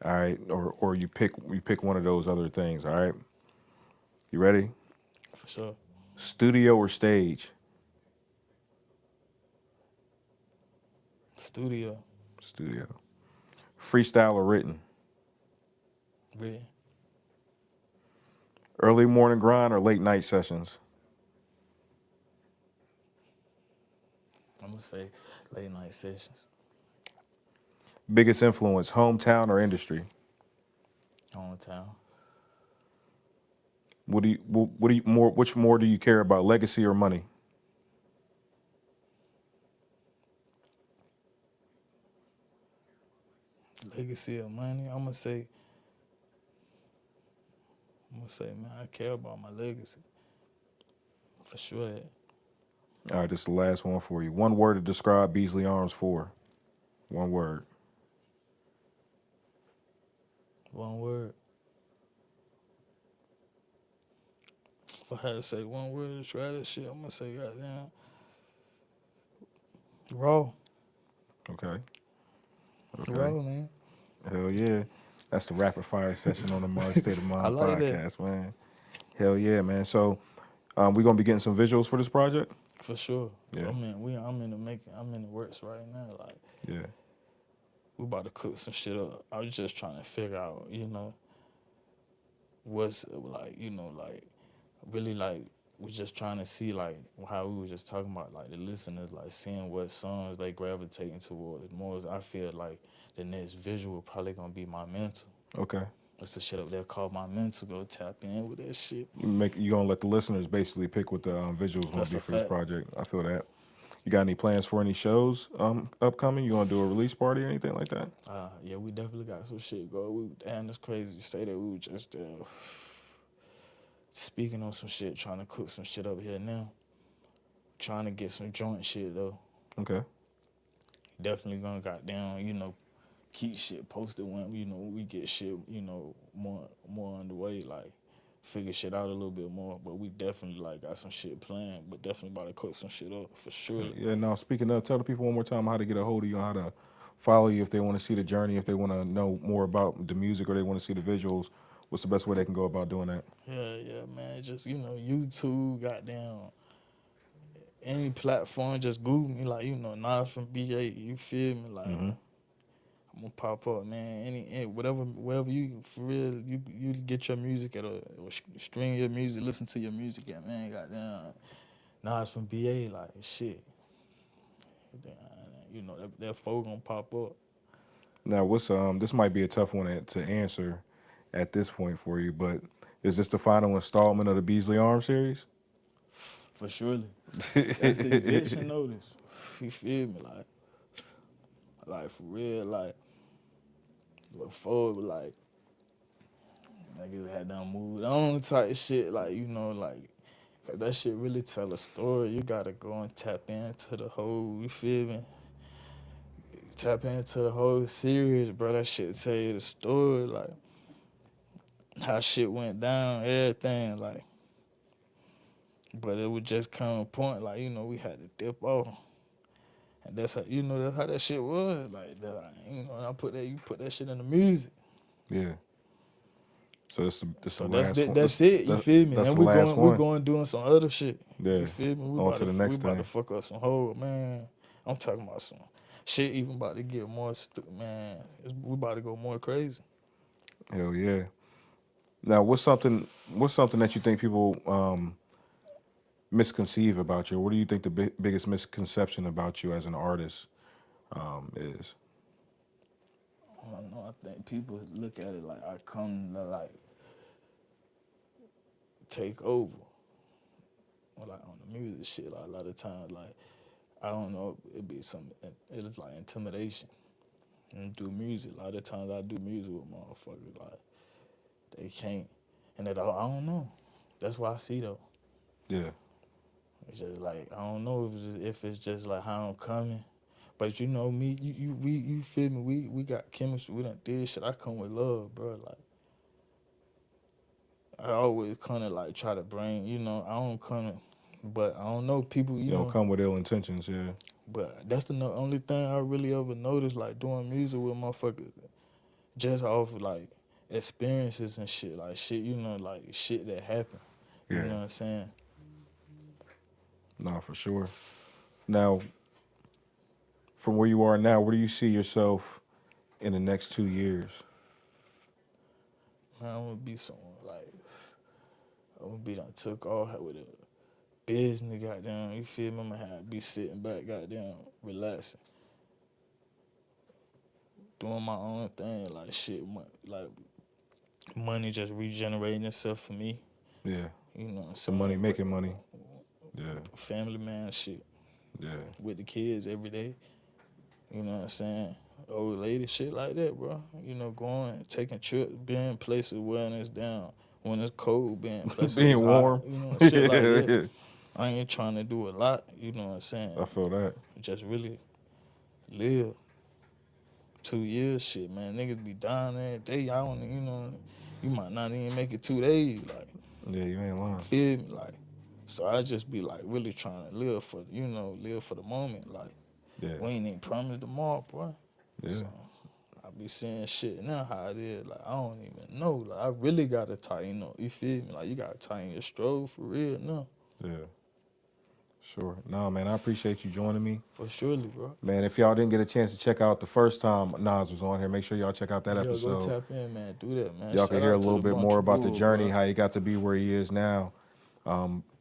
All right, or you pick one of those other things. All right. You ready? For sure. Studio or stage? Studio. Studio. Freestyle or written? Written. Early morning grind or late night sessions? I'm gonna say late night sessions. Biggest influence, hometown or industry? Hometown. Which more do you care about, legacy or money? Legacy of money. I'm gonna say, man, I care about my legacy. For sure that. All right, this is the last one for you. One word to describe Beasly Arms for. One word. One word. If I had to say one word to describe that shit, I'm gonna say goddamn raw. Okay. Raw, Okay. man. Hell yeah. That's the rapid fire session on the Mars State of I Mind like that. podcast, man. Hell yeah, man. So we're gonna be getting some visuals for this project. For sure. Yeah. I'm in the making. I'm in the works right now. Like Yeah. we about to cook some shit up. I was just trying to figure out, what's like, like really like we just trying to see like how we were just talking about like the listeners like seeing what songs they gravitating towards more. I feel like the next visual probably gonna be my mental. Okay. That's the shit up there called my mental. Go tap in with that shit. You gonna let the listeners basically pick what the visuals gonna That's be a for this fact. project. I feel that. You got any plans for any shows upcoming? You gonna do a release party or anything like that? Yeah, we definitely got some shit going. Damn, that's crazy you say that. We were just speaking on some shit, trying to cook some shit up here now. Trying to get some joint shit though. Okay. Definitely gonna goddamn, keep shit posted when we get shit, more on the way, like figure shit out a little bit more. But we definitely like got some shit planned, but definitely about to cook some shit up for sure. Yeah. Now, speaking of, tell the people one more time how to get a hold of you, how to follow you if they want to see the journey, if they want to know more about the music or they want to see the visuals. What's the best way they can go about doing that? Yeah, man. Just YouTube, goddamn, any platform. Just Google me, like NahsfromBA. You feel me? Like I'm gonna pop up, man. Any wherever you for real you get your music at or stream your music, listen to your music at, man. Goddamn, NahsfromBA, like shit. That folk gonna pop up. Now, what's this might be a tough one to answer at this point for you, but is this the final installment of the Beasly Arms series? For surely. That's the eviction notice. You feel me? Like for real, like before, like niggas had done moved on type shit, like cause that shit really tell a story. You gotta go and tap into the whole, you feel me? Tap into the whole series, bro. That shit tell you the story, like how shit went down, everything, like. But it would just come a point, like, we had to dip off. And that's how, that's how that shit was. Like, you put that shit in the music. Yeah. So this So the that's last it. one. That's it. You feel me? That's And the last one. we're going doing some other shit. Yeah. You feel me? On to the next we about thing. to fuck up some whole, man. I'm talking about some shit even about to get more, man. We about to go more crazy. Hell yeah. Now, what's something that you think people misconceive about you? What do you think the biggest misconception about you as an artist is? I don't know. I think people look at it like I come to like take over. Or like on the music shit, like a lot of times, like I don't know, it be it's like intimidation. And do music. A lot of times I do music with motherfuckers like they can't, and I don't know. That's what I see though. Yeah. It's just like I don't know if it's just like how I'm coming. But me, you feel me? We got chemistry. We done did shit. I come with love, bro. Like I always kind of like try to bring, I don't kind of, but I don't know people. You don't come with ill intentions, yeah. But that's the only thing I really ever noticed, like doing music with motherfuckers, just off like experiences and shit, like shit, like shit that happened. You Yeah. know what I'm saying? No, for sure. Now, from where you are now, where do you see yourself in the next 2 years? Man, I'm gonna be someone like I'm gonna be done took off with a business, goddamn. You feel me? I'm gonna be sitting back, goddamn, relaxing, doing my own thing, like shit, like money just regenerating itself for me. Yeah. You know what I'm Some saying? money, making money. Yeah. Family man shit. Yeah. With the kids every day. You know what I'm saying? Old lady shit like that, bro. Going, taking trips, being places when it's down. When it's cold, being places Being it's warm. hot, shit like that. I ain't trying to do a lot, you know what I'm saying? I feel that. Just really live. 2 years, shit, man. Niggas be dying every day. I don't, you know, you might not even make it 2 days, like. Yeah, you ain't lying. Feel me, like. So I just be like really trying to live for, you know, live for the moment, like. Yeah. We ain't even promised tomorrow, bro. Yeah. So I be seeing shit now how it is. Like, I don't even know. Like, I really gotta tighten up. You feel me? Like, you gotta tighten your stroke for real now. Yeah. Sure. No, man, I appreciate you joining me. For surely, bro. Man, if y'all didn't get a chance to check out the first time Nas was on here, make sure y'all check out that Yo, episode. go tap in, man. Do that, man. Y'all Shout can hear a out to little the bit bunch more of about the bull, journey, bro. how he got to be where he is now.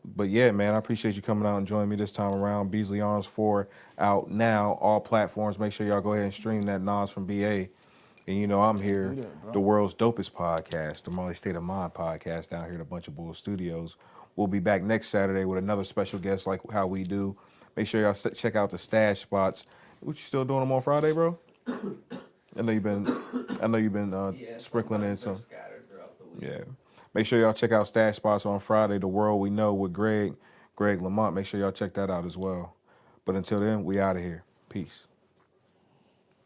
But yeah, man, I appreciate you coming out and joining me this time around. Beasly Arms 4 out now, all platforms. Make sure y'all go ahead and stream that Nas from BA. And you know, I'm here, do that, bro. the world's dopest podcast, the Molly State of Mind podcast down here at a bunch of Bull Studios. We'll be back next Saturday with another special guest like how we do. Make sure y'all check out the stash spots. What you still doing them on Friday, bro? I know you've been sprinkling in some. Yeah. Make sure y'all check out Stash Spots on Friday, The World We Know with Greg Lamont. Make sure y'all check that out as well. But until then, we out of here. Peace.